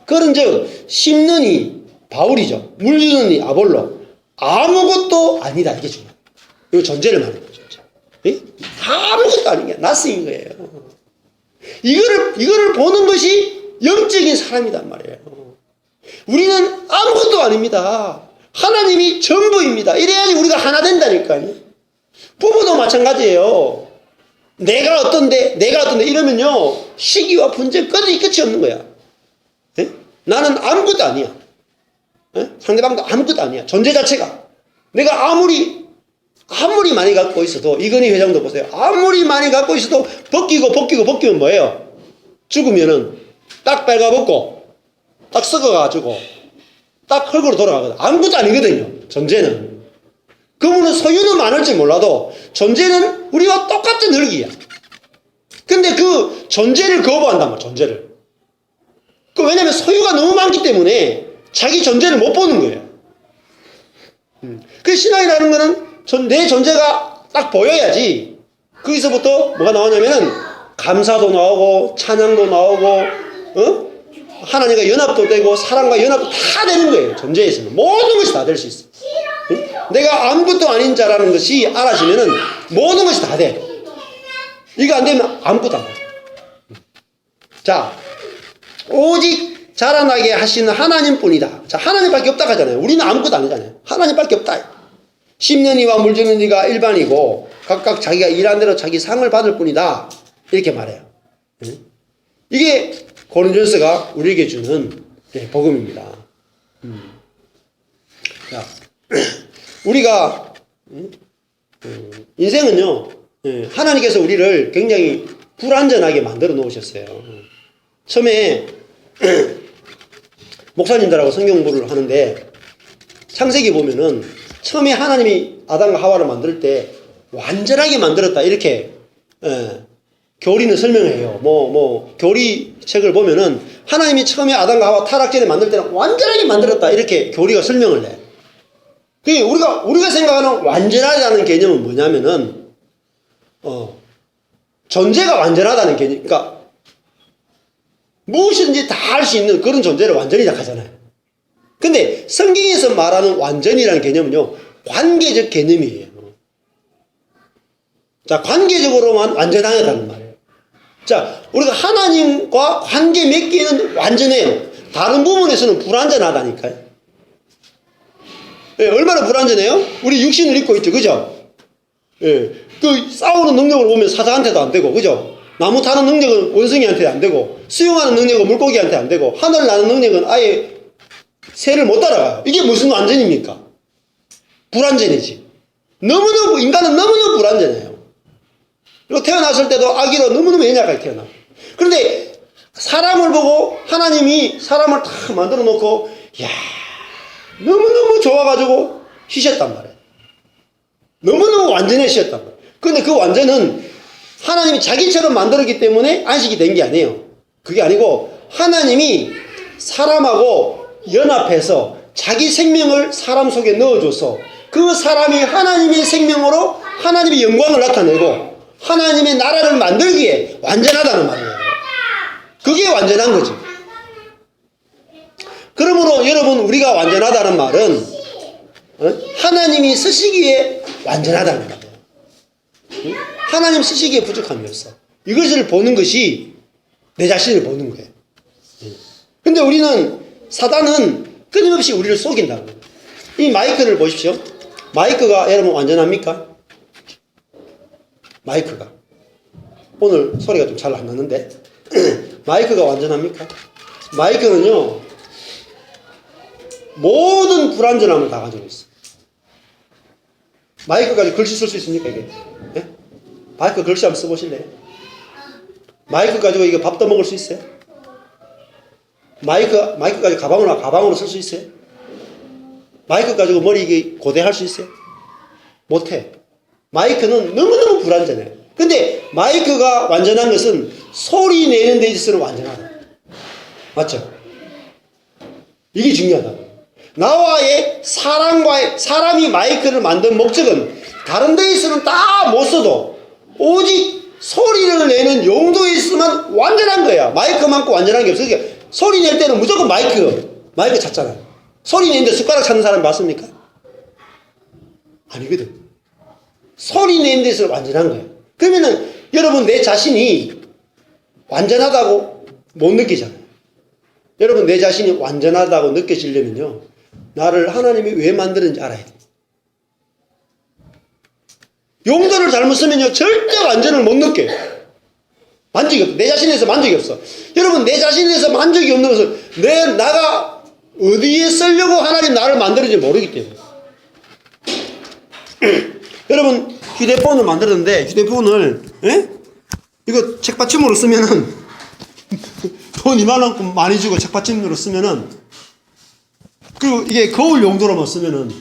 그런즉 심는 이 바울이죠. 물 주는 이 아볼로 아무것도 아니다. 이게 중요해요. 이거 전제를 말하는 거죠. 예? 아무것도 아닌 게 낫스인 거예요. 이거를 보는 것이 영적인 사람이란 말이에요. 우리는 아무것도 아닙니다. 하나님이 전부입니다. 이래야지 우리가 하나 된다니까요. 부부도 마찬가지예요. 내가 어떤데 이러면요, 시기와 분쟁 끝이 없는 거야. 예? 나는 아무것도 아니야. 예? 상대방도 아무것도 아니야. 존재 자체가. 내가 아무리 많이 갖고 있어도, 이건희 회장도 보세요. 아무리 많이 갖고 있어도 벗기면 뭐예요? 죽으면은 딱 빨가벗고 딱 썩어가지고 딱 흙으로 돌아가거든. 아무것도 아니거든요. 존재는. 그분은 소유는 많을지 몰라도 존재는 우리와 똑같은 흙이야. 근데 그 존재를 거부한단 말이야. 존재를. 왜냐면 소유가 너무 많기 때문에 자기 존재를 못 보는 거예요. 그 신앙이라는 거는 내 존재가 딱 보여야지. 거기서부터 뭐가 나오냐면은 감사도 나오고 찬양도 나오고 하나님과 연합도 되고 사랑과 연합도 다 되는 거예요. 존재에서는 모든 것이 다 될 수 있어. 내가 아무것도 아닌 자라는 것이 알아지면은 모든 것이 다 돼. 이거 안 되면 아무것도 안 돼. 자, 오직 자라나게 하시는 하나님뿐이다. 자, 하나님밖에 없다 하잖아요. 우리는 아무것도 아니잖아요. 하나님밖에 없다. 심는 이와 물 주는 이가 일반이고 각각 자기가 일한 대로 자기 상을 받을 뿐이다. 이렇게 말해요. 이게 고린도전서가 우리에게 주는 복음입니다. 자, 우리가 인생은요, 하나님께서 우리를 굉장히 불완전하게 만들어 놓으셨어요. 처음에 목사님들하고 성경 공부를 하는데 창세기 보면은 처음에 하나님이 아담과 하와를 만들 때 완전하게 만들었다 이렇게 교리는 설명해요. 교리 책을 보면은 하나님이 처음에 아담과 하와 타락 전에 만들 때는 완전하게 만들었다 이렇게 교리가 설명을 해. 그게 우리가 생각하는 완전하다는 개념은 뭐냐면은 존재가 완전하다는 개념. 그러니까 무엇이든지 다 할 수 있는 그런 존재를 완전이라 하잖아요. 근데 성경에서 말하는 완전이라는 개념은요, 관계적 개념이에요. 자, 관계적으로만 완전하다는 말이에요. 자, 우리가 하나님과 관계 맺기는 완전해요. 다른 부분에서는 불완전하다니까요. 예, 얼마나 불완전해요? 우리 육신을 입고 있죠, 그죠? 예, 그 싸우는 능력을 보면 사자한테도 안 되고, 그죠? 나무 타는 능력은 원숭이한테 안 되고, 수영하는 능력은 물고기한테 안 되고, 하늘 나는 능력은 아예 새를 못 따라가요. 이게 무슨 완전입니까? 불완전이지. 인간은 너무너무 불완전해요. 그리고 태어났을 때도 아기로 너무너무 연약하게 태어나. 그런데 사람을 보고 하나님이 사람을 다 만들어 놓고, 이야, 너무너무 좋아가지고 쉬셨단 말이에요. 너무너무 완전해지셨단 말이에요. 그런데 그 완전은 하나님이 자기처럼 만들었기 때문에 안식이 된 게 아니에요. 그게 아니고 하나님이 사람하고 연합해서 자기 생명을 사람 속에 넣어줘서 그 사람이 하나님의 생명으로 하나님의 영광을 나타내고 하나님의 나라를 만들기에 완전하다는 말이에요. 그게 완전한 거지. 그러므로 여러분, 우리가 완전하다는 말은 하나님이 쓰시기에 완전하다는 거예요. 하나님 쓰시기에 부족함이 없어. 이것을 보는 것이 내 자신을 보는 거예요. 근데 우리는, 사단은 끊임없이 우리를 속인다고. 이 마이크를 보십시오. 마이크가 여러분 완전합니까? 마이크가. 오늘 소리가 좀 잘 안 나는데. 마이크가 완전합니까? 마이크는요, 모든 불완전함을 다 가지고 있어. 마이크 가지고 글씨 쓸 수 있습니까, 이게? 네? 마이크 글씨 한번 써보실래요? 마이크 가지고 이거 밥 떠먹을 수 있어요? 마이크 가지고 가방으로 쓸 수 있어요? 마이크 가지고 머리 이게 고데할 수 있어요? 못해. 마이크는 너무너무 불완전해요. 근데 마이크가 완전한 것은 소리 내는 데 있어서는 완전하다. 맞죠? 이게 중요하다. 나와의 사람이 마이크를 만든 목적은 다른 데 있어서는 다 못 써도 오직 소리를 내는 용도에 있으면 완전한 거야. 마이크만큼 완전한 게 없어. 그러니까 소리 낼 때는 무조건 마이크 찾잖아요. 소리 내는데 숟가락 찾는 사람 맞습니까? 아니거든. 소리 내는 데서 완전한 거예요. 그러면은 여러분 내 자신이 완전하다고 못 느끼잖아요. 여러분 내 자신이 완전하다고 느껴지려면요, 나를 하나님이 왜 만드는지 알아야 돼요. 용도를 잘못 쓰면요 절대 완전을 못 느껴요. 만족이 없어. 내 자신에서 만족이 없어. 여러분 내 자신에서 만족이 없는 것은 나가 어디에 쓰려고 하나님 나를 만들었는지 모르기 때문에. 여러분 휴대폰을 만들었는데 휴대폰을 이거 책받침으로 쓰면은 돈 이만큼 많이 주고 책받침으로 쓰면은, 그리고 이게 거울 용도로만 쓰면은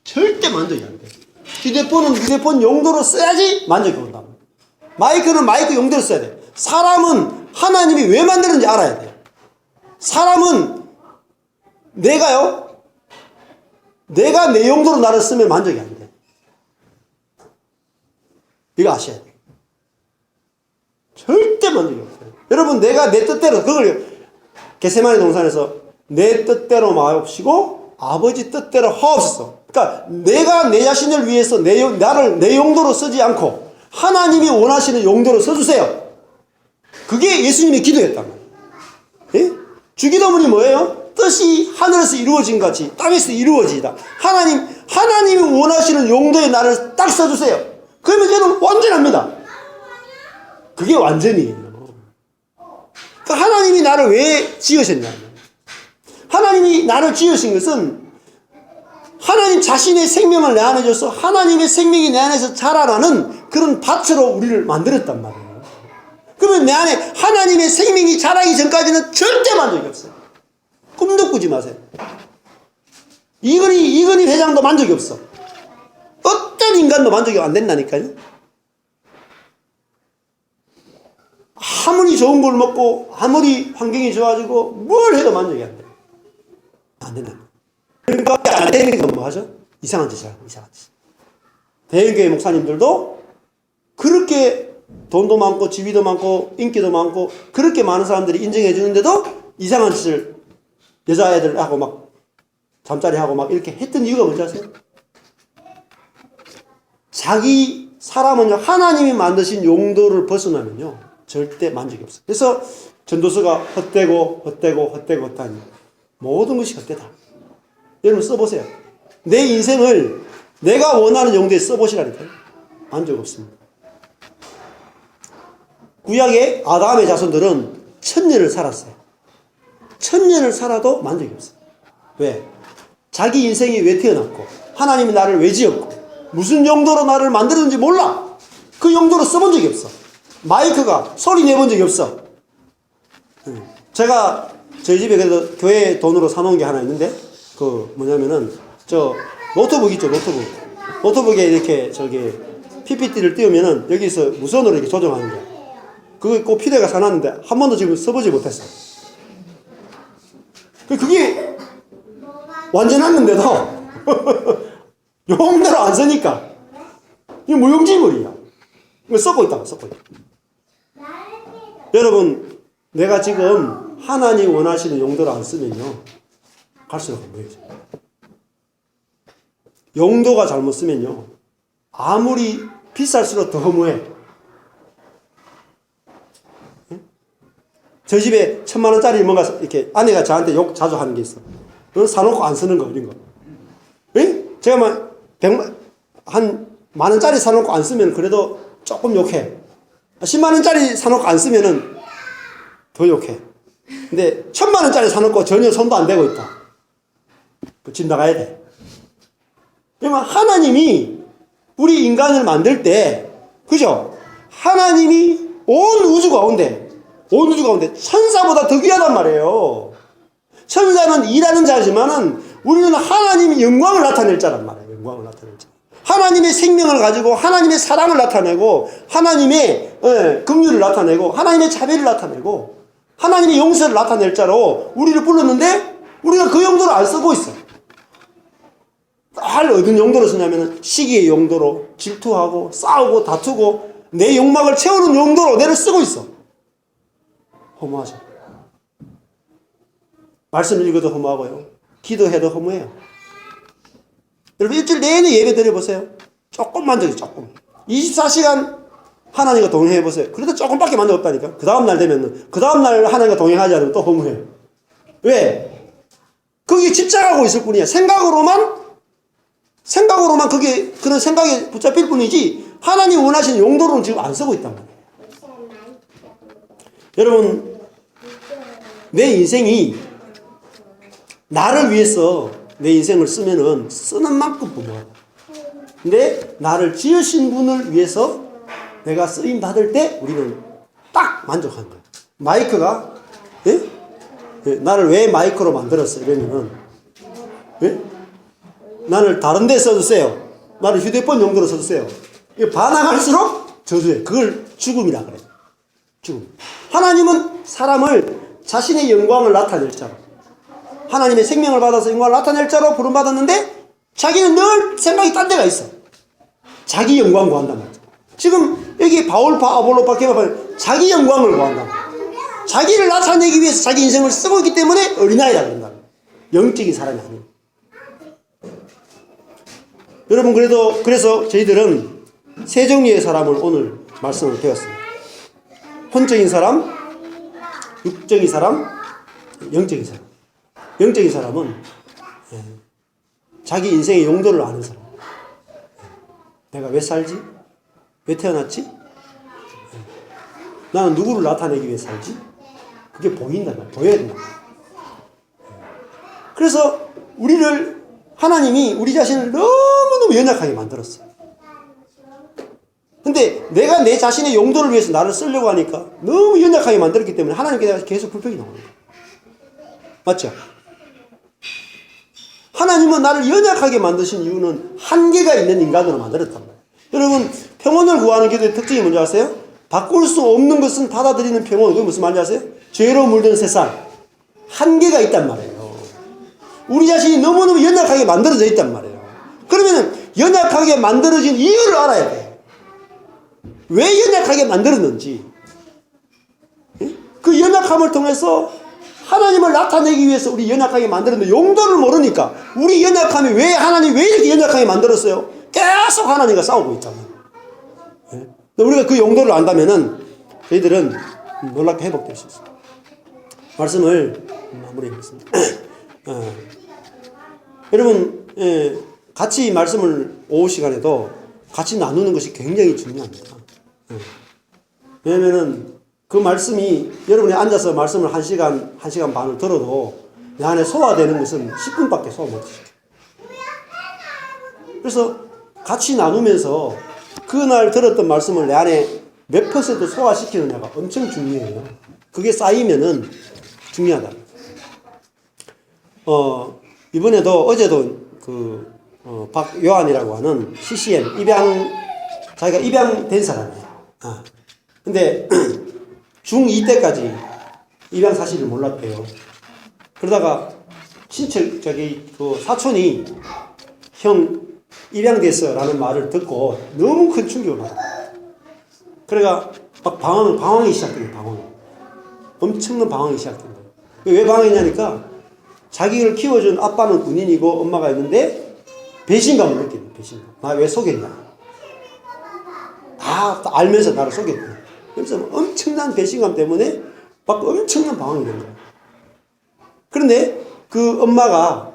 절대 만족이 안 돼. 휴대폰은 휴대폰 용도로 써야지 만족이 온다. 마이크는 마이크 용도로 써야 돼. 사람은 하나님이 왜 만드는지 알아야 돼. 사람은 내가 내 용도로 나를 쓰면 만족이 안 돼. 이거 아셔야 돼. 절대 만족이 없어요. 여러분 내가 내 뜻대로, 그걸 겟세마네 동산에서 내 뜻대로 마옵시고 아버지 뜻대로 하옵소서. 그러니까 내가 내 자신을 위해서 나를 내 용도로 쓰지 않고 하나님이 원하시는 용도로 써주세요. 그게 예수님의 기도였단 말이에요. 예? 주기도문이 뭐예요? 뜻이 하늘에서 이루어진 같이 땅에서 이루어지이다. 하나님이 원하시는 용도에 나를 딱 써주세요. 그러면 저는 완전합니다. 그게 완전이에요. 그러니까 하나님이 나를 왜 지으셨냐? 하나님이 나를 지으신 것은 하나님 자신의 생명을 내 안에 줘서 하나님의 생명이 내 안에서 자라나는 그런 밭으로 우리를 만들었단 말이에요. 그러면 내 안에 하나님의 생명이 자라기 전까지는 절대 만족이 없어요. 꿈도 꾸지 마세요. 이건희 회장도 만족이 없어. 어떤 인간도 만족이 안 된다니까요. 아무리 좋은 걸 먹고 아무리 환경이 좋아지고 뭘 해도 만족이 안 돼. 안 된다. 그러니까 안 되는 건 뭐 하죠? 이상한 짓을 하고, 이상한 짓. 대형교회 목사님들도 그렇게 돈도 많고 지위도 많고 인기도 많고 그렇게 많은 사람들이 인정해 주는데도 이상한 짓을 여자애들하고 막 잠자리 하고 막 이렇게 했던 이유가 뭔지 아세요? 사람은요 하나님이 만드신 용도를 벗어나면요 절대 만족이 없어요. 그래서 전도서가 헛되고 헛되니 모든 것이 헛되다. 여러분 써보세요. 내 인생을 내가 원하는 용도에 써보시라니까요. 만족 없습니다. 구약의 아담의 자손들은 1000년을 살았어요. 1000년을 살아도 만족이 없어요. 왜? 자기 인생이 왜 태어났고 하나님이 나를 왜 지었고 무슨 용도로 나를 만들었는지 몰라. 그 용도로 써본 적이 없어. 마이크가 소리 내본 적이 없어. 제가 저희 집에 그래도 교회 돈으로 사놓은 게 하나 있는데 그 뭐냐면은 저 노트북 있죠. 노트북에 이렇게 저기 PPT를 띄우면은 여기서 무선으로 이렇게 조정하는 거야. 그거 꼭 필요해가 사놨는데 한 번도 지금 써보지 못했어. 그게 완전했는데도 용대로 안 쓰니까 이거 무용지물이야. 이거 썩고 있다. 여러분 내가 지금 하나님 원하시는 용도로 안 쓰면요 갈수록 허무해져. 용도가 잘못 쓰면요 아무리 비쌀수록 더 허무해. 저 집에 1000만원짜리 뭔가 이렇게 아내가 저한테 욕 자주 하는 게 있어. 사놓고 안 쓰는 거 이런 거. 예? 제가 막 100만 한 만원짜리 사놓고 안 쓰면 그래도 조금 욕해. 10만원짜리 사놓고 안 쓰면은 더 욕해. 근데 1000만원짜리 사놓고 전혀 손도 안 대고 있다. 집 나가야 돼. 그러면 하나님이 우리 인간을 만들 때, 그죠? 하나님이 온 우주 가운데 천사보다 더 귀하단 말이에요. 천사는 일하는 자지만은 우리는 하나님이 영광을 나타낼 자란 말이에요. 영광을 나타낼 자. 하나님의 생명을 가지고 하나님의 사랑을 나타내고 하나님의 긍휼을 나타내고 하나님의 자비를 나타내고 하나님의 용서를 나타낼 자로 우리를 불렀는데 우리가 그 용도로 안 쓰고 있어. 날 어떤 용도로 쓰냐면 시기의 용도로 질투하고 싸우고 다투고 내 욕망을 채우는 용도로 내를 쓰고 있어. 허무하죠. 말씀 읽어도 허무하고요. 기도해도 허무해요. 여러분 일주일 내내 예배 드려보세요. 조금만 더 조금. 24시간 하나님과 동행해보세요. 그래도 조금밖에 만도 없다니까. 그 다음날 되면 그 다음날 하나님과 동행하지 않으면 또 허무해요. 왜? 거기에 집착하고 있을 뿐이야. 생각으로만 그런 생각에 붙잡힐 뿐이지 하나님 원하시는 용도로는 지금 안 쓰고 있단 말이에요. 여러분 내 인생이 나를 위해서 내 인생을 쓰면은 쓰는 만큼 부모하다. 근데 나를 지으신 분을 위해서 내가 쓰임 받을 때 우리는 딱 만족한 거야. 마이크가 나를 왜 마이크로 만들었어? 이러면은 나를 다른 데 써주세요. 나를 휴대폰 용도로 써주세요. 반항할수록 저주해. 그걸 죽음이라 그래. 죽음. 하나님은 사람을 자신의 영광을 나타낼 자로 하나님의 생명을 받아서 영광을 나타낼 자로 부름받았는데 자기는 늘 생각이 딴 데가 있어. 자기 영광 구한단 말이야. 지금 여기 바울파 아볼로파 케바파 자기 영광을 구한단 말이야. 자기를 나타내기 위해서 자기 인생을 쓰고 있기 때문에 어린아이라 그런다. 영적인 사람이 아니에요. 여러분 그래서 저희들은 세 종류의 사람을 오늘 말씀을 배웠습니다. 혼적인 사람, 육적인 사람, 영적인 사람. 영적인 사람은 자기 인생의 용도를 아는 사람. 내가 왜 살지? 왜 태어났지? 나는 누구를 나타내기 위해 살지? 그게 보인단 말이야. 보여야 된다. 그래서 하나님이 우리 자신을 너무너무 연약하게 만들었어요. 근데 내가 내 자신의 용도를 위해서 나를 쓰려고 하니까 너무 연약하게 만들었기 때문에 하나님께 계속 불평이 나옵니다. 맞죠? 하나님은 나를 연약하게 만드신 이유는 한계가 있는 인간으로 만들었단 말이에요. 여러분 평온을 구하는 기도의 특징이 뭔지 아세요? 바꿀 수 없는 것은 받아들이는 평온. 그게 무슨 말인지 아세요? 죄로 물든 세상. 한계가 있단 말이에요. 우리 자신이 너무너무 연약하게 만들어져 있단 말이에요. 그러면 연약하게 만들어진 이유를 알아야 돼요. 왜 연약하게 만들었는지. 그 연약함을 통해서 하나님을 나타내기 위해서 우리 연약하게 만들었는데 용도를 모르니까 우리 연약함이 하나님 왜 이렇게 연약하게 만들었어요? 계속 하나님과 싸우고 있잖아요. 우리가 그 용도를 안다면은 저희들은 놀랍게 회복될 수 있습니다. 말씀을 마무리하겠습니다. 여러분 같이 말씀을 오후 시간에도 같이 나누는 것이 굉장히 중요합니다. 왜냐면은 그 말씀이 여러분이 앉아서 말씀을 1시간 반을 들어도 내 안에 소화되는 것은 10분밖에 소화 못해요. 그래서 같이 나누면서 그날 들었던 말씀을 내 안에 몇 퍼센트 소화시키느냐가 엄청 중요해요. 그게 쌓이면은 중요하다. 이번에도 어제도 박요한이라고 하는 CCM 자기가 입양된 사람이에요. 근데 중2 때까지 입양 사실을 몰랐대요. 그러다가 사촌이 형 입양됐어 라는 말을 듣고 너무 큰 충격을 받았어요. 그래가 막 방황이 시작돼요. 엄청난 방황이 시작된다. 왜 방황했냐니까 자기를 키워준 아빠는 군인이고 엄마가 있는데 배신감을 느끼는 배신감. 나 왜 속였냐. 다 알면서 나를 속였구나. 그래서 엄청난 배신감 때문에 막 엄청난 방황이 된 거예요. 그런데 그 엄마가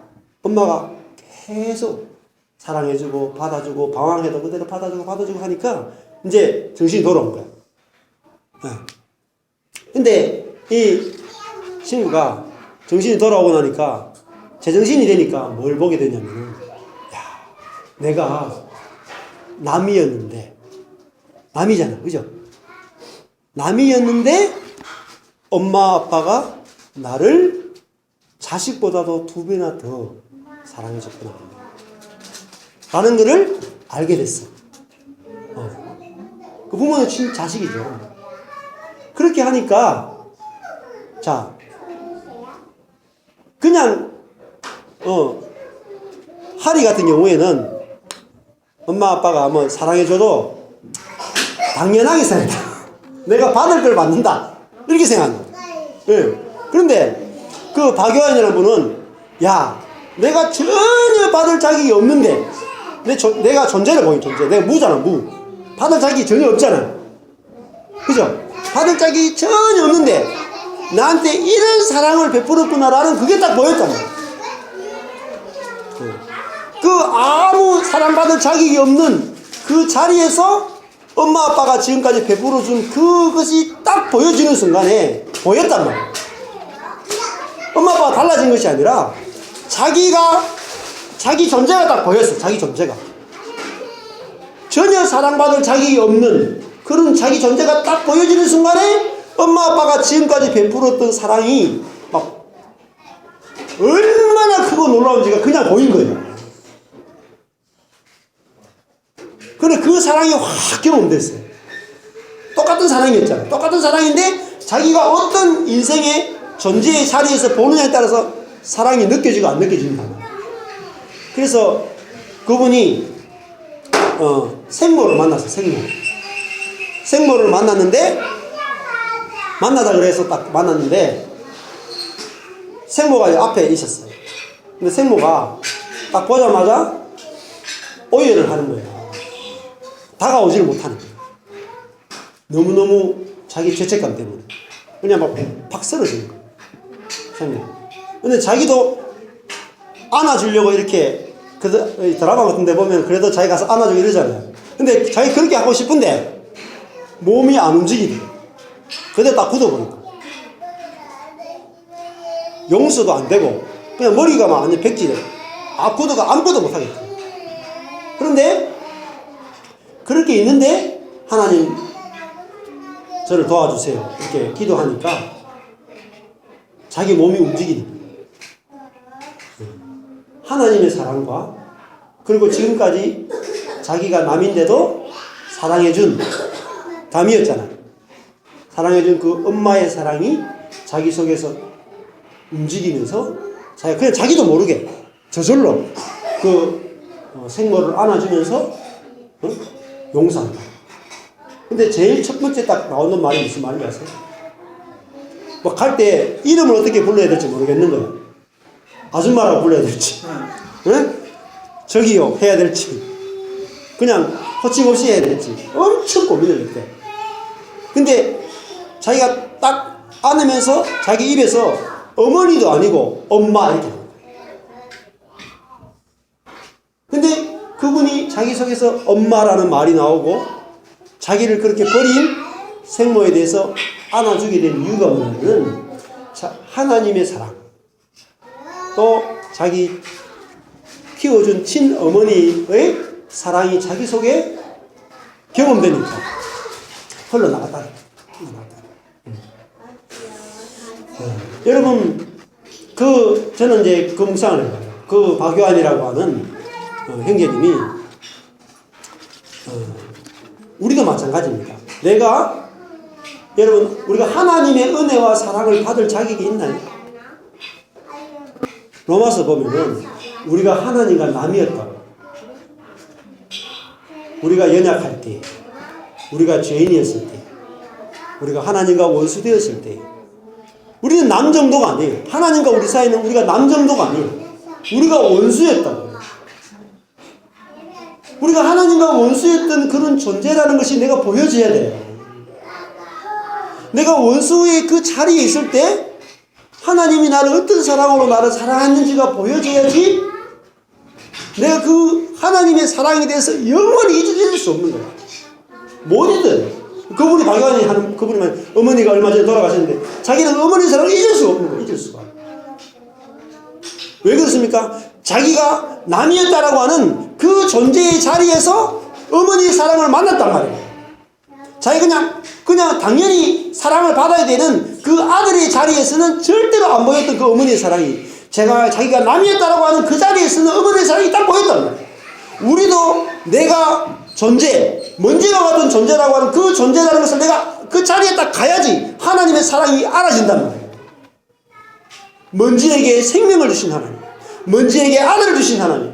계속 사랑해주고 받아주고 방황해도 그대로 받아주고 하니까 이제 정신이 돌아온 거야. 근데 이 친구가 정신이 돌아오고 나니까 제정신이 되니까 뭘 보게 되냐면은 내가 남이잖아. 그죠? 남이었는데 엄마 아빠가 나를 자식보다도 2배나 더 사랑해줬구나 라는 것을 알게 됐어. 그 부모는 친 자식이죠. 그렇게 하니까 자 그냥 하리 같은 경우에는 엄마 아빠가 뭐 사랑해줘도 당연하게 생각해. 내가 받을 걸 받는다 이렇게 생각한다. 예. 그런데 그 박요한이라는 분은 야 내가 전혀 받을 자격이 없는데 내가 존재를 보인 존재. 내가 무잖아 무. 받을 자격이 전혀 없잖아. 그죠? 받을 자격이 전혀 없는데 나한테 이런 사랑을 베풀었구나라는 그게 딱 보였단 말이야. 그 아무 사랑받을 자격이 없는 그 자리에서 엄마 아빠가 지금까지 베풀어준 그것이 딱 보여지는 순간에 보였단 말이야. 엄마 아빠가 달라진 것이 아니라 자기 존재가 딱 보였어. 자기 존재가 전혀 사랑받을 자격이 없는 그런 자기 존재가 딱 보여지는 순간에 엄마 아빠가 지금까지 베풀었던 사랑이 막 얼마나 크고 놀라운지가 그냥 보인 거예요. 근데 그 사랑이 확 경험됐어요. 똑같은 사랑이었잖아요. 똑같은 사랑인데 자기가 어떤 인생의 존재의 자리에서 보느냐에 따라서 사랑이 느껴지고 안 느껴진다. 그래서 그분이 생모를 만났어요. 생모를 만났는데 만나자 그래서 딱 만났는데 생모가 앞에 있었어요. 근데 생모가 딱 보자마자 오열을 하는 거예요. 다가오지를 못하는 거예요. 너무너무 자기 죄책감 때문에 그냥 막 쓰러지는 거예요. 생모. 근데 자기도 안아주려고 이렇게 그 드라마 같은 데 보면 그래도 자기 가서 안아주고 이러잖아요. 근데 자기 그렇게 하고 싶은데 몸이 안 움직이대. 그대 딱 굳어버리니까 용서도 안 되고 그냥 머리가 막 완전 백지래. 굳어가 아무것도 못하겠다. 그런데 그렇게 있는데 하나님 저를 도와주세요 이렇게 기도하니까 자기 몸이 움직이는 하나님의 사랑과 그리고 지금까지 자기가 남인데도 사랑해준 담이었잖아. 사랑해준 그 엄마의 사랑이 자기 속에서 움직이면서 그냥 자기도 모르게 저절로 그 생모를 안아주면서 용서한다. 근데 제일 첫 번째 딱 나오는 말이 무슨 말인지 아세요? 뭐 갈 때 이름을 어떻게 불러야 될지 모르겠는 거야. 아줌마라고 불러야 될지, 응? 저기요 해야 될지, 그냥 호칭없이 해야 될지 엄청 고민을 했대. 근데 자기가 딱 안으면서 자기 입에서 어머니도 아니고 엄마 이렇게. 근데 그분이 자기 속에서 엄마라는 말이 나오고 자기를 그렇게 버린 생모에 대해서 안아주게 된 이유가 뭐냐면 하나님의 사랑, 또 자기 키워준 친어머니의 사랑이 자기 속에 경험되니까 흘러나갔다. 여러분, 저는 이제 그 묵상을 해요. 그 박요한이라고 하는 형제님이, 우리도 마찬가지입니다. 여러분, 우리가 하나님의 은혜와 사랑을 받을 자격이 있나요? 로마서 보면은, 우리가 하나님과 남이었다고. 우리가 연약할 때, 우리가 죄인이었을 때, 우리가 하나님과 원수 되었을 때, 우리는 남 정도가 아니에요. 하나님과 우리 사이는 우리가 남 정도가 아니에요. 우리가 원수였다고. 우리가 하나님과 원수였던 그런 존재라는 것이 내가 보여져야 돼요. 내가 원수의 그 자리에 있을 때 하나님이 나를 어떤 사랑으로 나를 사랑했는지가 보여져야지 내가 그 하나님의 사랑에 대해서 영원히 잊을 수 없는 거야. 못 잊어요. 그분이 박요한이 하는, 그분이 어머니가 얼마 전에 돌아가셨는데 자기는 어머니 사랑을 잊을 수가 없는 거야. 잊을 수가. 왜 그렇습니까? 자기가 남이었다라고 하는 그 존재의 자리에서 어머니의 사랑을 만났단 말이에요. 자기 그냥 당연히 사랑을 받아야 되는 그 아들의 자리에서는 절대로 안 보였던 그 어머니의 사랑이 자기가 남이었다라고 하는 그 자리에서는 어머니의 사랑이 딱 보였단 말이에요. 우리도 내가 먼지와 같은 존재라고 하는 그 존재라는 것을 내가 그 자리에 딱 가야지 하나님의 사랑이 알아진단 말이에요. 먼지에게 생명을 주신 하나님, 먼지에게 아들을 주신 하나님,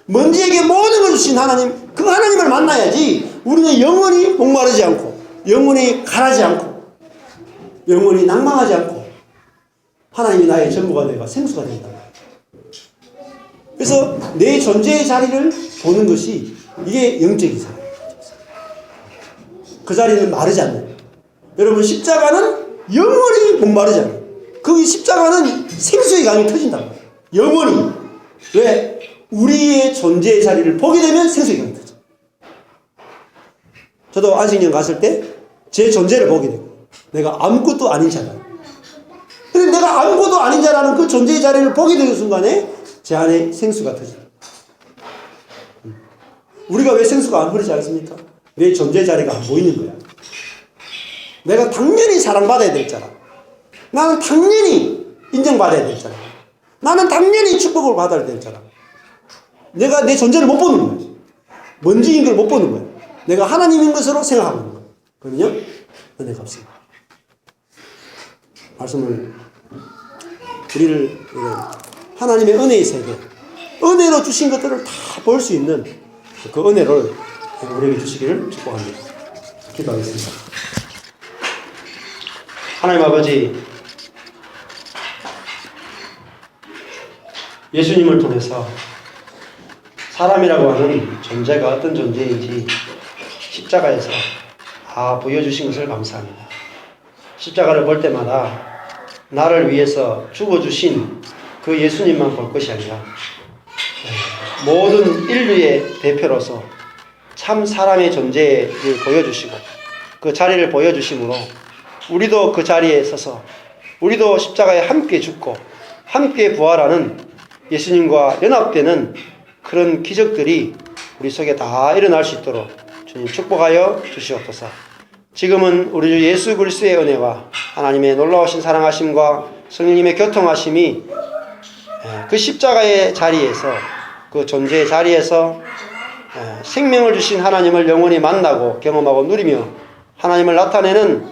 먼지에게 모든 걸 주신 하나님, 그 하나님을 만나야지 우리는 영원히 목마르지 않고, 영원히 가라지 않고, 영원히 낭망하지 않고, 하나님이 나의 전부가 되고 생수가 된다. 그래서 내 존재의 자리를 보는 것이 이게 영적인 사람. 그 자리는 마르지 않는. 여러분, 십자가는 영원히 목마르지 않는. 그 십자가는 생수의 강이 터진단 말이에요. 영원히. 왜? 우리의 존재의 자리를 보게 되면 생수의 강이 터져. 저도 안식년 갔을 때 제 존재를 보게 되고, 내가 아무것도 아닌 자다. 근데 내가 아무것도 아닌 자라는 그 존재의 자리를 보게 되는 순간에 제 안에 생수가 터져요. 우리가 왜 생수가 안 흐르지 않습니까? 내 존재 자리가 안 보이는 거야. 내가 당연히 사랑받아야 될 자라. 나는 당연히 인정받아야 될 자라. 나는 당연히 축복을 받아야 될 자라. 내가 내 존재를 못 보는 거야. 먼지인 걸 못 보는 거야. 내가 하나님인 것으로 생각하고 있는 거야. 그러면요, 은혜가 없습니다. 말씀을 우리를 하나님의 은혜의 세계, 은혜로 주신 것들을 다 볼 수 있는 그 은혜를 우리에게 주시기를 축복합니다. 기도하겠습니다. 하나님 아버지, 예수님을 통해서 사람이라고 하는 존재가 어떤 존재인지 십자가에서 다 보여주신 것을 감사합니다. 십자가를 볼 때마다 나를 위해서 죽어주신 그 예수님만 볼 것이 아니라 모든 인류의 대표로서 참 사람의 존재를 보여주시고 그 자리를 보여주심으로 우리도 그 자리에 서서 우리도 십자가에 함께 죽고 함께 부활하는 예수님과 연합되는 그런 기적들이 우리 속에 다 일어날 수 있도록 주님 축복하여 주시옵소서. 지금은 우리 주 예수 그리스도의 은혜와 하나님의 놀라우신 사랑하심과 성령님의 교통하심이 그 십자가의 자리에서 그 존재의 자리에서 생명을 주신 하나님을 영원히 만나고 경험하고 누리며 하나님을 나타내는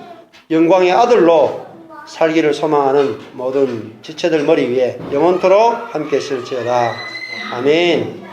영광의 아들로 살기를 소망하는 모든 지체들 머리 위에 영원토록 함께 있을지어다. 아멘.